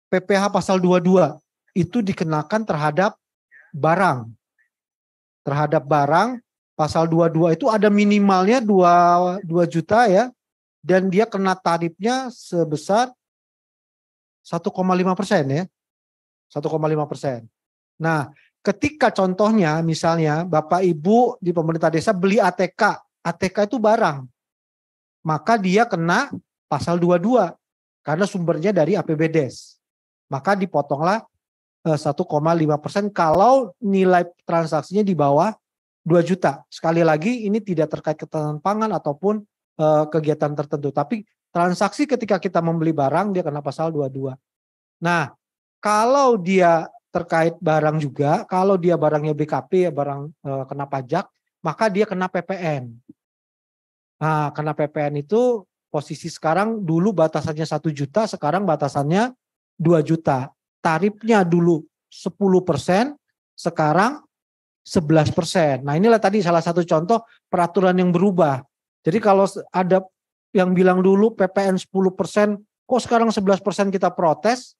PPH pasal 22 itu dikenakan terhadap barang. Terhadap barang, pasal 22 itu ada minimalnya 2 juta ya, dan dia kena tarifnya sebesar 1,5% ya. 1,5%. Nah, ketika contohnya misalnya Bapak Ibu di pemerintah desa beli ATK. ATK itu barang. Maka dia kena pasal 22 karena sumbernya dari APBDes. Maka dipotonglah 1,5% kalau nilai transaksinya di bawah 2 juta. Sekali lagi ini tidak terkait ketahanan pangan ataupun kegiatan tertentu. Tapi transaksi ketika kita membeli barang dia kena pasal 22. Nah, kalau dia terkait barang juga, kalau dia barangnya BKP ya barang kena pajak, maka dia kena PPN. Nah, kena PPN itu posisi sekarang dulu batasannya 1 juta, sekarang batasannya 2 juta. Tarifnya dulu 10%, sekarang 11%. Nah, inilah tadi salah satu contoh peraturan yang berubah. Jadi kalau ada yang bilang dulu PPN 10%, kok sekarang 11% kita protes?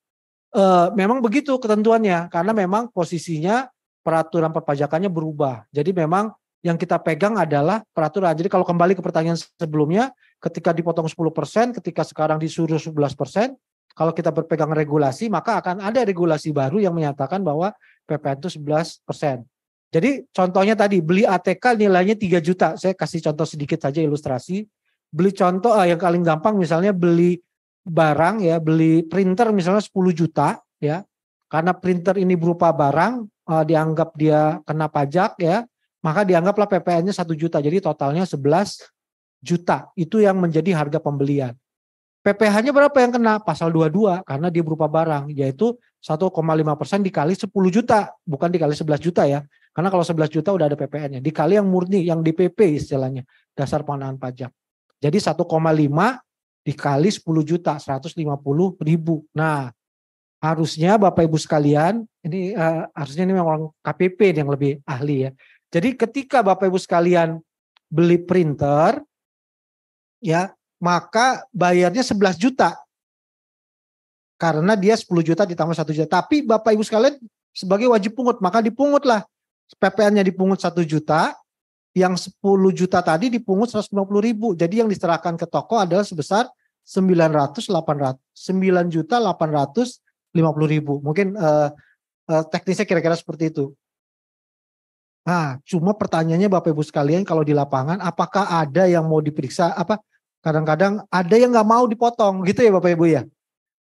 Memang begitu ketentuannya, karena memang posisinya peraturan perpajakannya berubah. Jadi memang yang kita pegang adalah peraturan. Jadi kalau kembali ke pertanyaan sebelumnya, ketika dipotong 10%, ketika sekarang disuruh 11%, kalau kita berpegang regulasi, maka akan ada regulasi baru yang menyatakan bahwa PPN itu 11%. Jadi contohnya tadi, beli ATK nilainya 3 juta. Saya kasih contoh sedikit saja ilustrasi. Beli contoh yang paling gampang misalnya beli barang ya, beli printer misalnya 10 juta ya. Karena printer ini berupa barang, dianggap dia kena pajak ya, maka dianggaplah PPN-nya 1 juta. Jadi totalnya 11 juta. Itu yang menjadi harga pembelian. PPh-nya berapa yang kena? Pasal 22 karena dia berupa barang, yaitu 1,5% dikali 10 juta, bukan dikali 11 juta ya. Karena kalau 11 juta udah ada PPN-nya. Dikali yang murni, yang DPP istilahnya, dasar pengenaan pajak. Jadi 1,5 dikali 10 juta, 150.000. Nah, harusnya Bapak Ibu sekalian, ini harusnya ini memang KPP yang lebih ahli ya. Jadi ketika Bapak Ibu sekalian beli printer, ya, maka bayarnya 11 juta. Karena dia 10 juta ditambah 1 juta. Tapi Bapak Ibu sekalian sebagai wajib pungut, maka dipungutlah. PPN-nya dipungut 1 juta, yang 10 juta tadi dipungut 150.000. Jadi yang diserahkan ke toko adalah sebesar 9.850.000. Mungkin teknisnya kira-kira seperti itu. Nah, cuma pertanyaannya Bapak Ibu sekalian kalau di lapangan, apakah ada yang mau diperiksa? Kadang-kadang ada yang nggak mau dipotong, gitu ya Bapak Ibu ya.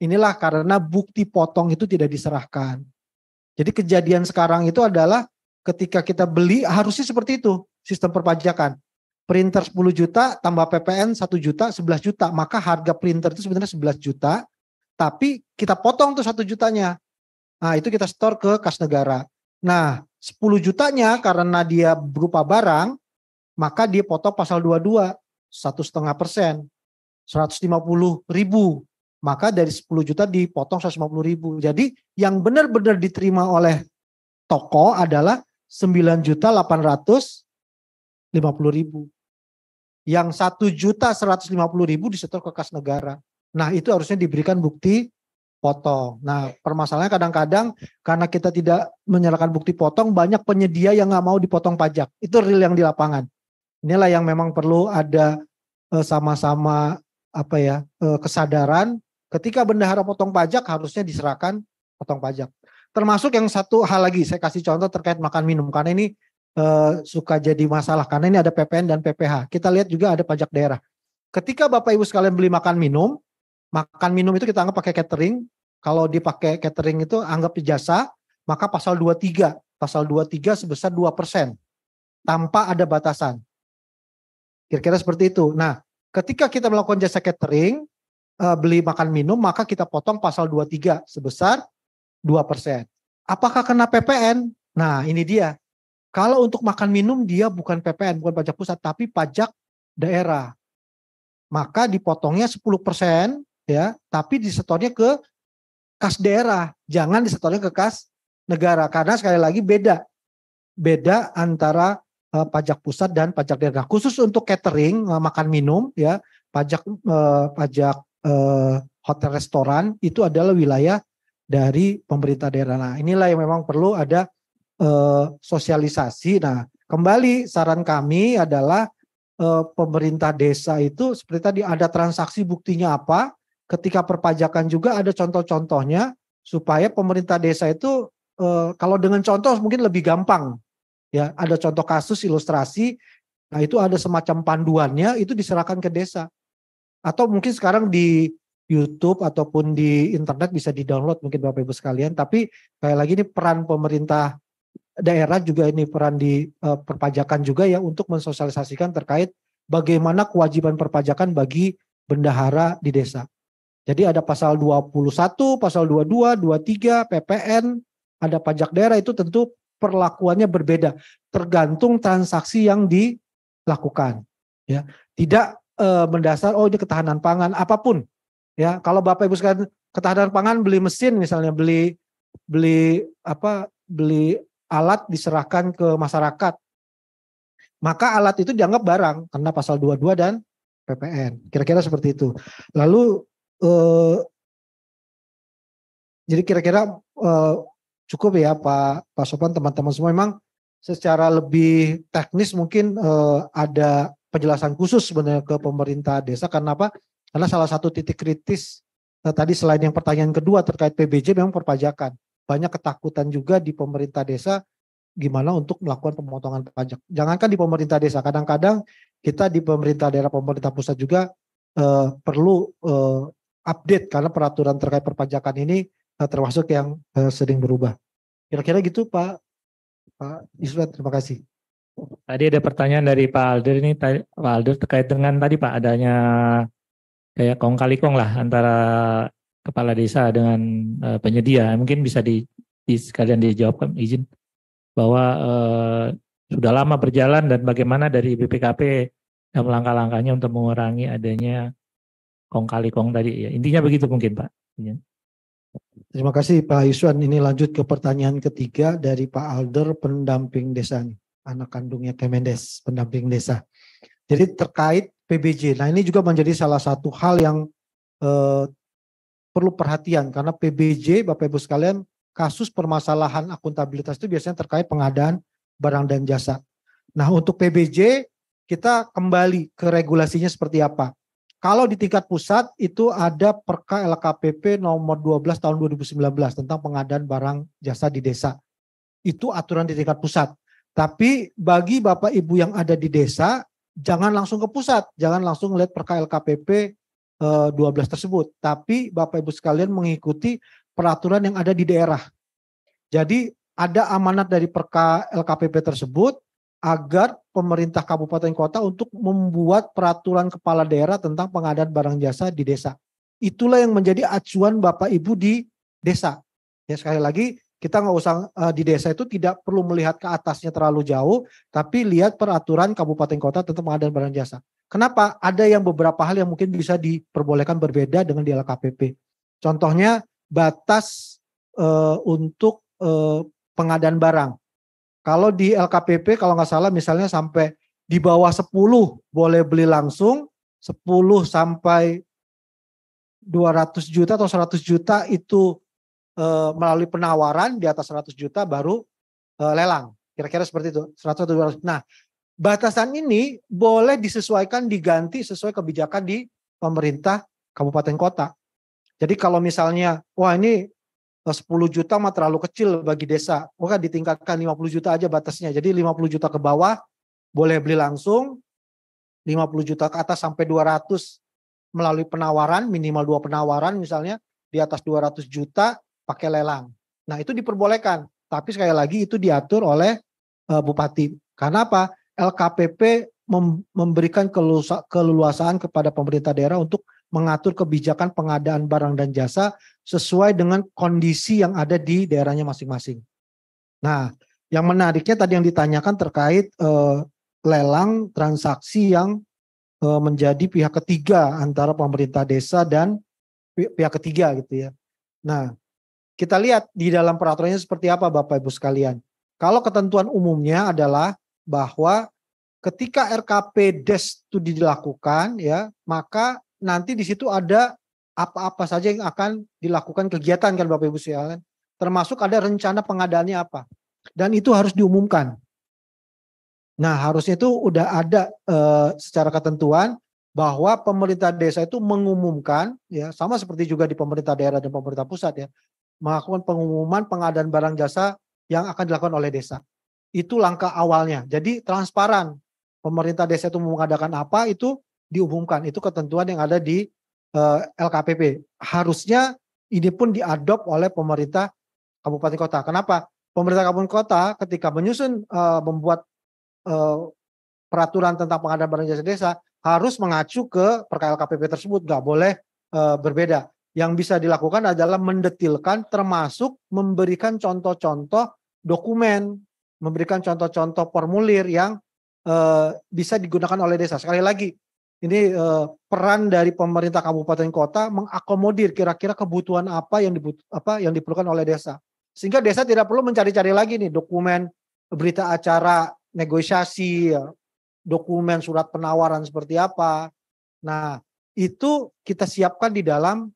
Inilah karena bukti potong itu tidak diserahkan. Jadi kejadian sekarang itu adalah ketika kita beli harusnya seperti itu sistem perpajakan. Printer 10 juta tambah PPN 1 juta 11 juta. Maka harga printer itu sebenarnya 11 juta. Tapi kita potong tuh 1 jutanya. Nah itu kita store ke kas negara. Nah 10 jutanya karena dia berupa barang. Maka dia potong pasal 22. 1,5%. 150.000. Maka dari 10 juta dipotong 150.000. Jadi yang benar-benar diterima oleh toko adalah 9.850.000. Yang 1.150.000 disetor ke kas negara. Nah itu harusnya diberikan bukti potong. Nah permasalahannya kadang-kadang karena kita tidak menyerahkan bukti potong, banyak penyedia yang nggak mau dipotong pajak. Itu real yang di lapangan. Inilah yang memang perlu ada sama-sama kesadaran. Ketika bendahara potong pajak harusnya diserahkan potong pajak. Termasuk yang satu hal lagi, saya kasih contoh terkait makan minum. Karena ini suka jadi masalah. Karena ini ada PPN dan PPh. Kita lihat juga ada pajak daerah. Ketika Bapak Ibu sekalian beli makan minum itu kita anggap pakai catering. Kalau dipakai catering itu anggap jasa, maka pasal 23. Pasal 23 sebesar 2%. Tanpa ada batasan. Kira-kira seperti itu. Nah, ketika kita melakukan jasa catering, beli makan minum, maka kita potong pasal 23 sebesar 2%. Apakah kena PPN? Nah ini dia. Kalau untuk makan minum dia bukan PPN, bukan pajak pusat, tapi pajak daerah. Maka dipotongnya 10% ya, tapi disetornya ke kas daerah. Jangan disetornya ke kas negara. Karena sekali lagi beda antara pajak pusat dan pajak daerah. Khusus untuk catering, makan minum ya, pajak hotel restoran itu adalah wilayah dari pemerintah daerah. Nah inilah yang memang perlu ada sosialisasi. Nah kembali saran kami adalah pemerintah desa itu seperti tadi ada transaksi buktinya apa. Ketika perpajakan juga ada contoh-contohnya supaya pemerintah desa itu kalau dengan contoh mungkin lebih gampang. Ya ada contoh kasus ilustrasi. Nah itu ada semacam panduannya itu diserahkan ke desa. atau mungkin sekarang di YouTube ataupun di internet bisa di-download mungkin Bapak Ibu sekalian. Tapi kayak lagi ini peran pemerintah daerah juga, ini peran di perpajakan juga ya untuk mensosialisasikan terkait bagaimana kewajiban perpajakan bagi bendahara di desa. Jadi ada pasal 21, pasal 22, 23, PPN, ada pajak daerah, itu tentu perlakuannya berbeda tergantung transaksi yang dilakukan. Ya, tidak mendasar oh ini ketahanan pangan apapun. Ya, kalau Bapak Ibu sekalian ketahanan pangan beli mesin misalnya, beli alat diserahkan ke masyarakat. Maka alat itu dianggap barang karena pasal 22 dan PPN. Kira-kira seperti itu. Lalu jadi kira-kira cukup ya Pak Sophan, teman-teman semua. Memang secara lebih teknis mungkin ada penjelasan khusus sebenarnya ke pemerintah desa. Karena apa? Karena salah satu titik kritis tadi selain yang pertanyaan kedua terkait PBJ memang perpajakan. Banyak ketakutan juga di pemerintah desa gimana untuk melakukan pemotongan pajak. Jangankan di pemerintah desa, kadang-kadang kita di pemerintah daerah, pemerintah pusat juga perlu update karena peraturan terkait perpajakan ini termasuk yang sering berubah. Kira-kira gitu Pak Iswat, terima kasih. Tadi ada pertanyaan dari Pak Alder ini, Pak Alder terkait dengan tadi Pak adanya kayak kong kali kong lah antara kepala desa dengan penyedia. Mungkin bisa sekalian dijawabkan izin bahwa sudah lama berjalan dan bagaimana dari BPKP dalam langkah-langkahnya untuk mengurangi adanya kong kali kong tadi ya. Intinya begitu mungkin Pak. Terima kasih Pak Yuswan. Ini lanjut ke pertanyaan ketiga dari Pak Alder, pendamping desa nih, anak kandungnya Kemendes, pendamping desa. Jadi terkait PBJ. Nah ini juga menjadi salah satu hal yang perlu perhatian karena PBJ Bapak Ibu sekalian, kasus permasalahan akuntabilitas itu biasanya terkait pengadaan barang dan jasa. Nah untuk PBJ kita kembali ke regulasinya seperti apa. Kalau di tingkat pusat itu ada Perka LKPP nomor 12 tahun 2019 tentang pengadaan barang jasa di desa. Itu aturan di tingkat pusat. Tapi bagi Bapak Ibu yang ada di desa, jangan langsung ke pusat, jangan langsung lihat Perka LKPP 12 tersebut. Tapi Bapak Ibu sekalian mengikuti peraturan yang ada di daerah. Jadi ada amanat dari Perka LKPP tersebut agar pemerintah kabupaten kota untuk membuat peraturan kepala daerah tentang pengadaan barang jasa di desa. Itulah yang menjadi acuan Bapak Ibu di desa. Ya sekali lagi kita nggak usah di desa itu tidak perlu melihat ke atasnya terlalu jauh, tapi lihat peraturan kabupaten kota tentang pengadaan barang jasa. Kenapa? Ada yang beberapa hal yang mungkin bisa diperbolehkan berbeda dengan di LKPP. Contohnya batas untuk pengadaan barang. Kalau di LKPP kalau nggak salah misalnya sampai di bawah 10 boleh beli langsung, 10 sampai 200 juta atau 100 juta itu melalui penawaran, di atas 100 juta baru lelang. Kira-kira seperti itu, 100 atau 200. Nah, batasan ini boleh disesuaikan, diganti sesuai kebijakan di pemerintah kabupaten kota. Jadi kalau misalnya, wah ini 10 juta mah terlalu kecil bagi desa, maka ditingkatkan 50 juta aja batasnya. Jadi 50 juta ke bawah boleh beli langsung, 50 juta ke atas sampai 200 melalui penawaran, minimal 2 penawaran misalnya, di atas 200 juta pakai lelang. Nah itu diperbolehkan, tapi sekali lagi itu diatur oleh Bupati. Karena apa? LKPP memberikan keleluasaan kepada pemerintah daerah untuk mengatur kebijakan pengadaan barang dan jasa sesuai dengan kondisi yang ada di daerahnya masing-masing. Nah, yang menariknya tadi yang ditanyakan terkait lelang transaksi yang menjadi pihak ketiga antara pemerintah desa dan pihak ketiga gitu ya. Nah, kita lihat di dalam peraturannya seperti apa Bapak Ibu sekalian. Kalau ketentuan umumnya adalah bahwa ketika RKP DES itu dilakukan ya, maka nanti di situ ada apa-apa saja yang akan dilakukan kegiatan kan Bapak Ibu sekalian. Termasuk ada rencana pengadaannya apa. Dan itu harus diumumkan. Nah harusnya itu udah ada secara ketentuan bahwa pemerintah desa itu mengumumkan ya, sama seperti juga di pemerintah daerah dan pemerintah pusat ya, melakukan pengumuman pengadaan barang jasa yang akan dilakukan oleh desa. Itu langkah awalnya. Jadi transparan. Pemerintah desa itu mengadakan apa itu diumumkan. Itu ketentuan yang ada di LKPP. Harusnya ini pun diadop oleh pemerintah kabupaten kota. Kenapa? Pemerintah kabupaten kota ketika menyusun membuat peraturan tentang pengadaan barang jasa desa harus mengacu ke perkara LKPP tersebut, nggak boleh berbeda. Yang bisa dilakukan adalah mendetilkan, termasuk memberikan contoh-contoh dokumen, memberikan contoh-contoh formulir yang bisa digunakan oleh desa. Sekali lagi, ini peran dari pemerintah kabupaten kota mengakomodir kira-kira kebutuhan apa yang diperlukan oleh desa. Sehingga desa tidak perlu mencari-cari lagi nih dokumen berita acara negosiasi, dokumen surat penawaran seperti apa. Nah, itu kita siapkan di dalam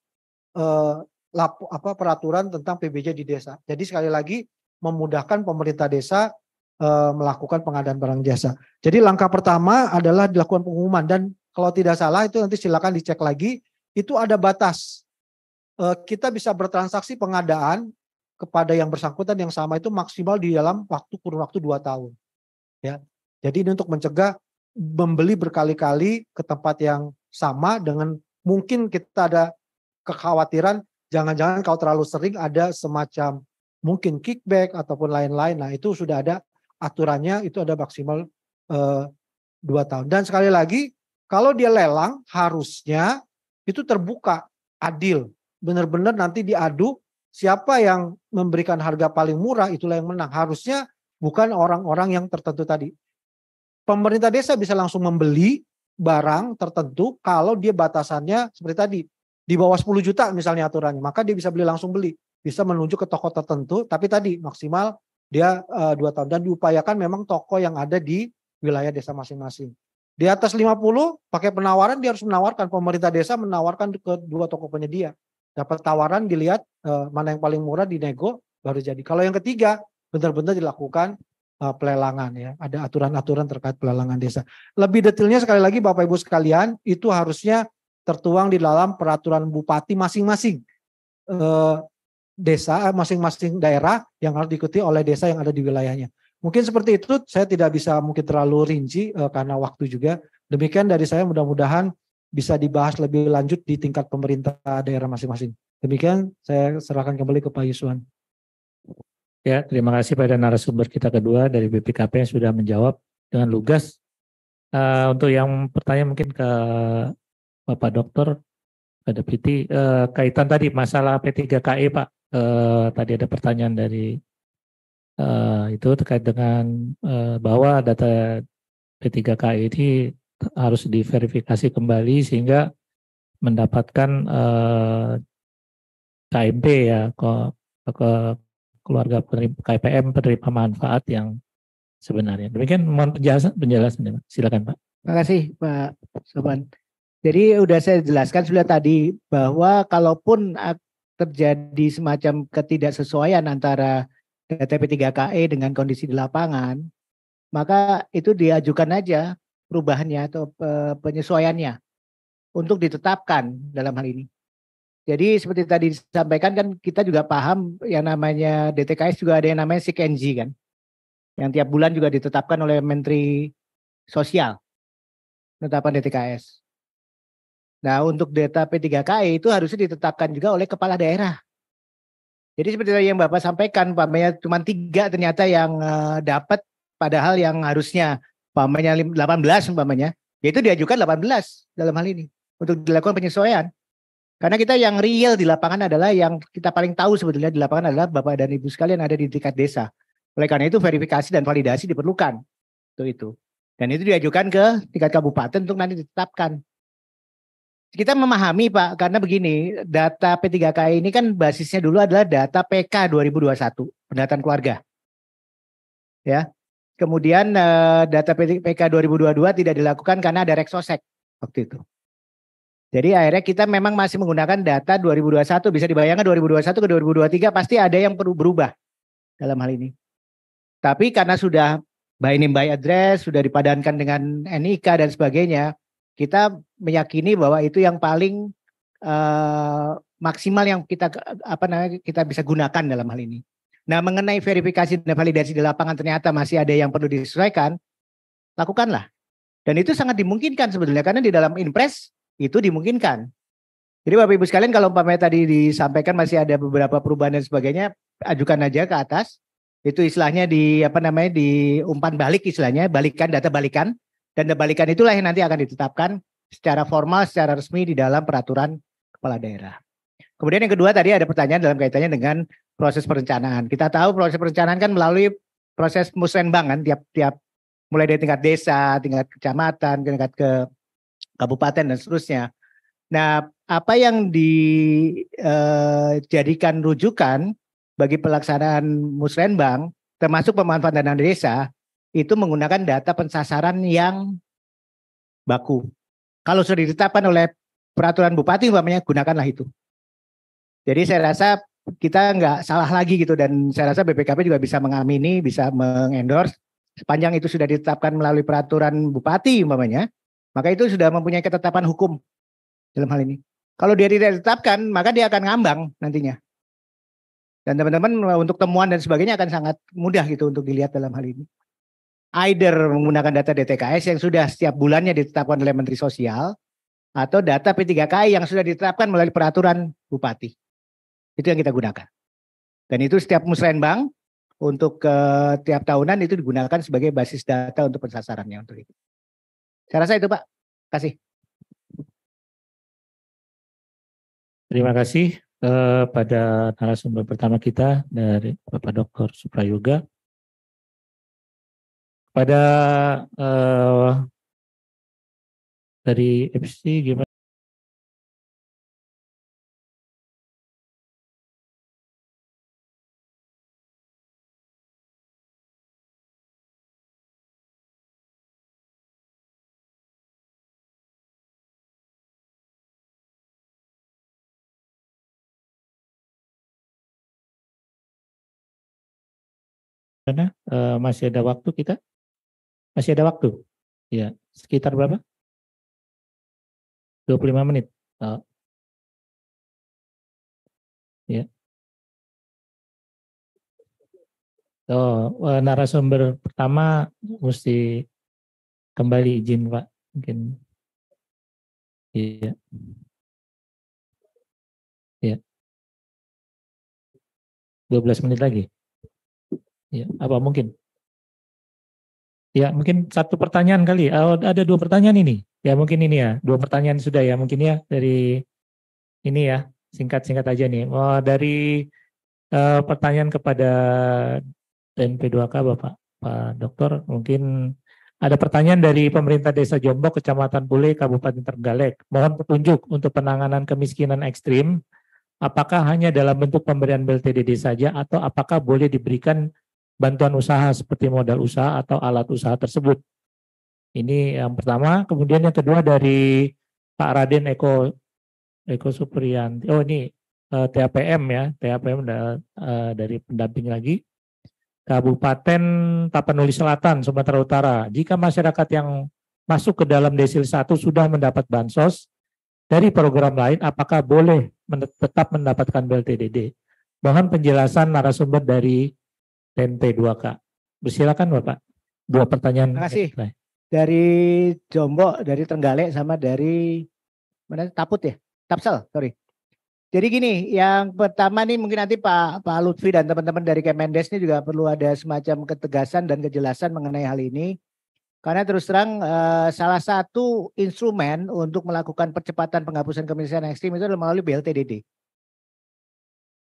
peraturan tentang PBJ di desa. Jadi sekali lagi memudahkan pemerintah desa melakukan pengadaan barang jasa. Jadi langkah pertama adalah dilakukan pengumuman, dan kalau tidak salah itu nanti silakan dicek lagi, itu ada batas. Kita bisa bertransaksi pengadaan kepada yang bersangkutan yang sama itu maksimal di dalam kurun waktu 2 tahun. Ya. Jadi ini untuk mencegah membeli berkali-kali ke tempat yang sama, dengan mungkin kita ada kekhawatiran jangan-jangan kalau terlalu sering ada semacam mungkin kickback ataupun lain-lain. Nah, itu sudah ada aturannya, itu ada maksimal 2 tahun. Dan sekali lagi, kalau dia lelang harusnya itu terbuka, adil. Benar-benar nanti diadu, siapa yang memberikan harga paling murah itulah yang menang. Harusnya bukan orang-orang yang tertentu tadi. Pemerintah desa bisa langsung membeli barang tertentu kalau dia batasannya seperti tadi. Di bawah 10 juta misalnya aturannya, maka dia bisa langsung beli. Bisa menunjuk ke toko tertentu, tapi tadi maksimal dia 2 tahun. Dan diupayakan memang toko yang ada di wilayah desa masing-masing. Di atas 50 pakai penawaran, dia harus menawarkan, pemerintah desa menawarkan ke 2 toko penyedia. Dapat tawaran, dilihat mana yang paling murah, dinego, baru jadi. Kalau yang ketiga benar-benar dilakukan pelelangan, ya. Ada aturan-aturan terkait pelelangan desa. Lebih detailnya sekali lagi Bapak Ibu sekalian, itu harusnya tertuang di dalam peraturan bupati masing-masing desa, masing-masing daerah yang harus diikuti oleh desa yang ada di wilayahnya. Mungkin seperti itu, saya tidak bisa mungkin terlalu rinci karena waktu juga. Demikian dari saya, mudah-mudahan bisa dibahas lebih lanjut di tingkat pemerintah daerah masing-masing. Demikian saya serahkan kembali ke Pak Yuswan. Ya, terima kasih pada narasumber kita kedua dari BPKP yang sudah menjawab dengan lugas. Untuk yang pertanyaan mungkin ke Bapak Dokter, ada PT, kaitan tadi masalah P3KE Pak. Tadi ada pertanyaan dari itu terkait dengan bahwa data P3KE ini harus diverifikasi kembali sehingga mendapatkan KMP ya, ke keluarga KPM penerima manfaat yang sebenarnya. Demikian mohon penjelasan. Silakan Pak. Terima kasih Pak Soban. Jadi sudah saya jelaskan sudah tadi bahwa kalaupun terjadi semacam ketidaksesuaian antara data P3KE dengan kondisi di lapangan, maka itu diajukan aja perubahannya atau penyesuaiannya untuk ditetapkan dalam hal ini. Jadi seperti tadi disampaikan kan kita juga paham yang namanya DTKS juga ada yang namanya SIKNG kan, yang tiap bulan juga ditetapkan oleh Menteri Sosial, penetapan DTKS. Nah untuk data P3KE itu harusnya ditetapkan juga oleh kepala daerah. Jadi seperti yang Bapak sampaikan, umpamanya cuma 3 ternyata yang dapat, padahal yang harusnya umpamanya 18 umpamanya, yaitu diajukan 18 dalam hal ini untuk dilakukan penyesuaian. Karena kita yang real di lapangan adalah yang kita paling tahu sebetulnya di lapangan adalah Bapak dan Ibu sekalian ada di tingkat desa. Oleh karena itu verifikasi dan validasi diperlukan untuk itu. Dan itu diajukan ke tingkat kabupaten untuk nanti ditetapkan. Kita memahami Pak, karena begini, data P3KE ini kan basisnya dulu adalah data PK 2021, pendataan keluarga. Ya. Kemudian data PK 2022 tidak dilakukan karena ada Reksosek waktu itu. Jadi akhirnya kita memang masih menggunakan data 2021, bisa dibayangkan 2021 ke 2023 pasti ada yang perlu berubah dalam hal ini. Tapi karena sudah by name by address, sudah dipadankan dengan NIK dan sebagainya, kita meyakini bahwa itu yang paling maksimal yang kita bisa gunakan dalam hal ini. Nah, mengenai verifikasi dan validasi di lapangan ternyata masih ada yang perlu disesuaikan, lakukanlah. Dan itu sangat dimungkinkan sebetulnya karena di dalam Inpres itu dimungkinkan. Jadi Bapak Ibu sekalian kalau umpamanya tadi disampaikan masih ada beberapa perubahan dan sebagainya, ajukan aja ke atas. Itu istilahnya di umpan balik istilahnya, balikan data balikan, dan data balikan itulah yang nanti akan ditetapkan secara formal, secara resmi di dalam peraturan kepala daerah. Kemudian yang kedua tadi ada pertanyaan dalam kaitannya dengan proses perencanaan. Kita tahu proses perencanaan kan melalui proses musrenbang kan, tiap mulai dari tingkat desa, tingkat kecamatan, tingkat ke kabupaten dan seterusnya. Nah, apa yang dijadikan rujukan bagi pelaksanaan musrenbang, termasuk pemanfaatan dana desa, itu menggunakan data pensasaran yang baku. Kalau sudah ditetapkan oleh peraturan bupati, umpamanya gunakanlah itu. Jadi saya rasa kita nggak salah lagi gitu, dan saya rasa BPKP juga bisa mengamini, bisa mengendorse sepanjang itu sudah ditetapkan melalui peraturan bupati umpamanya, maka itu sudah mempunyai ketetapan hukum dalam hal ini. Kalau dia tidak ditetapkan, maka dia akan ngambang nantinya. Dan teman-teman untuk temuan dan sebagainya akan sangat mudah gitu untuk dilihat dalam hal ini. Either menggunakan data DTKS yang sudah setiap bulannya ditetapkan oleh Menteri Sosial, atau data P3KI yang sudah ditetapkan melalui peraturan bupati. Itu yang kita gunakan. Dan itu setiap musrenbang untuk tiap tahunan itu digunakan sebagai basis data untuk pensasarannya untuk itu. Saya rasa itu Pak. Kasih. Terima kasih pada narasumber pertama kita dari Bapak Dr. Suprayoga. Pada dari FC gimana? Masih ada waktu kita? Masih ada waktu? Ya, sekitar berapa? 25 menit. Ya. Narasumber pertama mesti kembali izin Pak. Mungkin. Iya. Ya. 12 menit lagi. Ya, apa mungkin? Ya, mungkin satu pertanyaan kali. Ada 2 pertanyaan ini. Ya, mungkin ini ya. 2 pertanyaan sudah ya. Mungkin ya dari ini ya. Singkat-singkat aja nih. Dari pertanyaan kepada DNP2K Bapak Pak Dokter. Mungkin ada pertanyaan dari pemerintah Desa Jombok, Kecamatan Pule, Kabupaten Trenggalek. Mohon petunjuk untuk penanganan kemiskinan ekstrim. Apakah hanya dalam bentuk pemberian BLTDD saja atau apakah boleh diberikan bantuan usaha seperti modal usaha atau alat usaha tersebut? Ini yang pertama. Kemudian yang kedua dari Pak Raden Eko Supriyanti. Oh ini TAPM ya, TAPM dari pendamping lagi. Kabupaten Tapanuli Selatan, Sumatera Utara. Jika masyarakat yang masuk ke dalam Desil 1 sudah mendapat bansos dari program lain, apakah boleh tetap mendapatkan BLTDD? Mohon penjelasan narasumber dari TNP2K. Bersilakan Bapak. 2 pertanyaan. Terima kasih. Dari Jombok, dari Trenggalek, sama dari mana? Taput ya? Tapsel, sorry. Jadi gini, yang pertama nih mungkin nanti Pak Lutfi dan teman-teman dari Kemendes ini juga perlu ada semacam ketegasan dan kejelasan mengenai hal ini. Karena terus terang salah satu instrumen untuk melakukan percepatan penghapusan kemiskinan ekstrim itu adalah melalui BLTDD.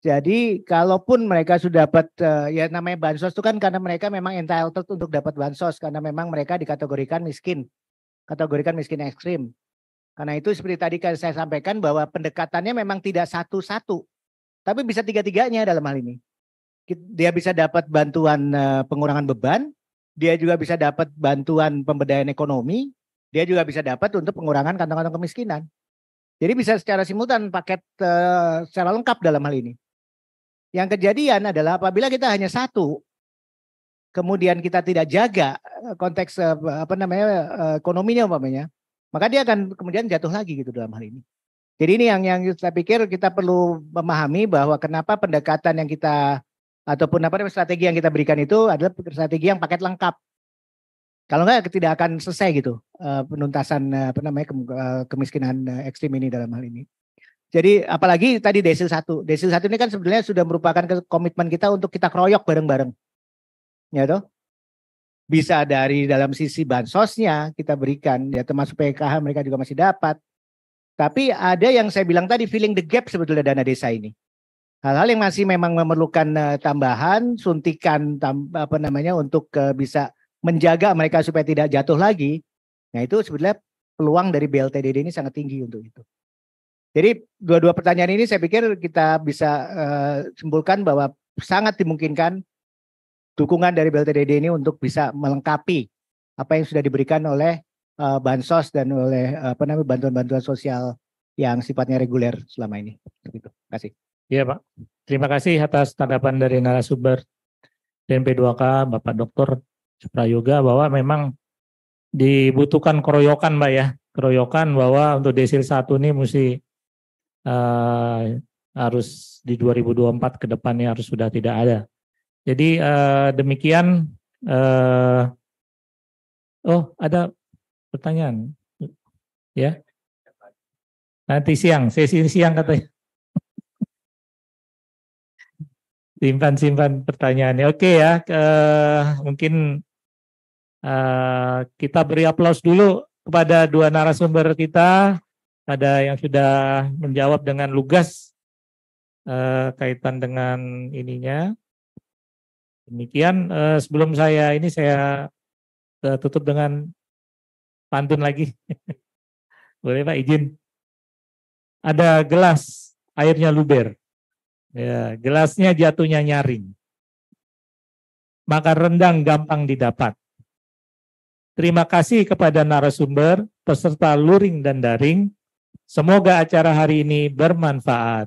Jadi kalaupun mereka sudah dapat ya namanya bansos itu kan karena mereka memang entitled untuk dapat bansos karena memang mereka dikategorikan miskin ekstrim. Karena itu seperti tadi saya sampaikan bahwa pendekatannya memang tidak satu-satu, tapi bisa tiga-tiganya dalam hal ini. Dia bisa dapat bantuan pengurangan beban, dia juga bisa dapat bantuan pemberdayaan ekonomi, dia juga bisa dapat untuk pengurangan kantong-kantong kemiskinan. Jadi bisa secara simultan paket secara lengkap dalam hal ini. Yang kejadian adalah apabila kita hanya satu, kemudian kita tidak jaga konteks ekonominya umpamanya, maka dia akan kemudian jatuh lagi gitu dalam hal ini. Jadi ini yang saya pikir kita perlu memahami bahwa kenapa pendekatan yang kita ataupun strategi yang kita berikan itu adalah strategi yang paket lengkap. Kalau enggak tidak akan selesai gitu penuntasan kemiskinan ekstrim ini dalam hal ini. Jadi apalagi tadi Desil 1. Desil 1 ini kan sebenarnya sudah merupakan komitmen kita untuk kita keroyok bareng-bareng. Ya toh? Bisa dari dalam sisi bansosnya kita berikan, ya termasuk PKH mereka juga masih dapat. Tapi ada yang saya bilang tadi filling the gap sebetulnya dana desa ini. Hal-hal yang masih memang memerlukan tambahan, suntikan untuk bisa menjaga mereka supaya tidak jatuh lagi. Nah itu sebetulnya peluang dari BLTDD ini sangat tinggi untuk itu. Jadi dua-dua pertanyaan ini saya pikir kita bisa simpulkan bahwa sangat dimungkinkan dukungan dari BLTDD ini untuk bisa melengkapi apa yang sudah diberikan oleh bansos dan oleh bantuan-bantuan sosial yang sifatnya reguler selama ini. Terima kasih. Iya Pak, terima kasih atas tanggapan dari narasumber DNP2K Bapak Dr. Suprayoga bahwa memang dibutuhkan keroyokan Mbak ya, keroyokan bahwa untuk Desil 1 ini mesti harus di 2024 ke depannya harus sudah tidak ada. Jadi demikian. Oh ada pertanyaan ya? Nanti siang, sesi siang katanya. Simpan pertanyaannya. Oke ya, mungkin kita beri aplaus dulu kepada dua narasumber kita. Ada yang sudah menjawab dengan lugas kaitan dengan ininya. Demikian sebelum saya tutup dengan pantun lagi. Boleh Pak izin? Ada gelas, airnya luber. Ya, gelasnya jatuhnya nyaring. Maka rendang gampang didapat. Terima kasih kepada narasumber, peserta luring dan daring. Semoga acara hari ini bermanfaat.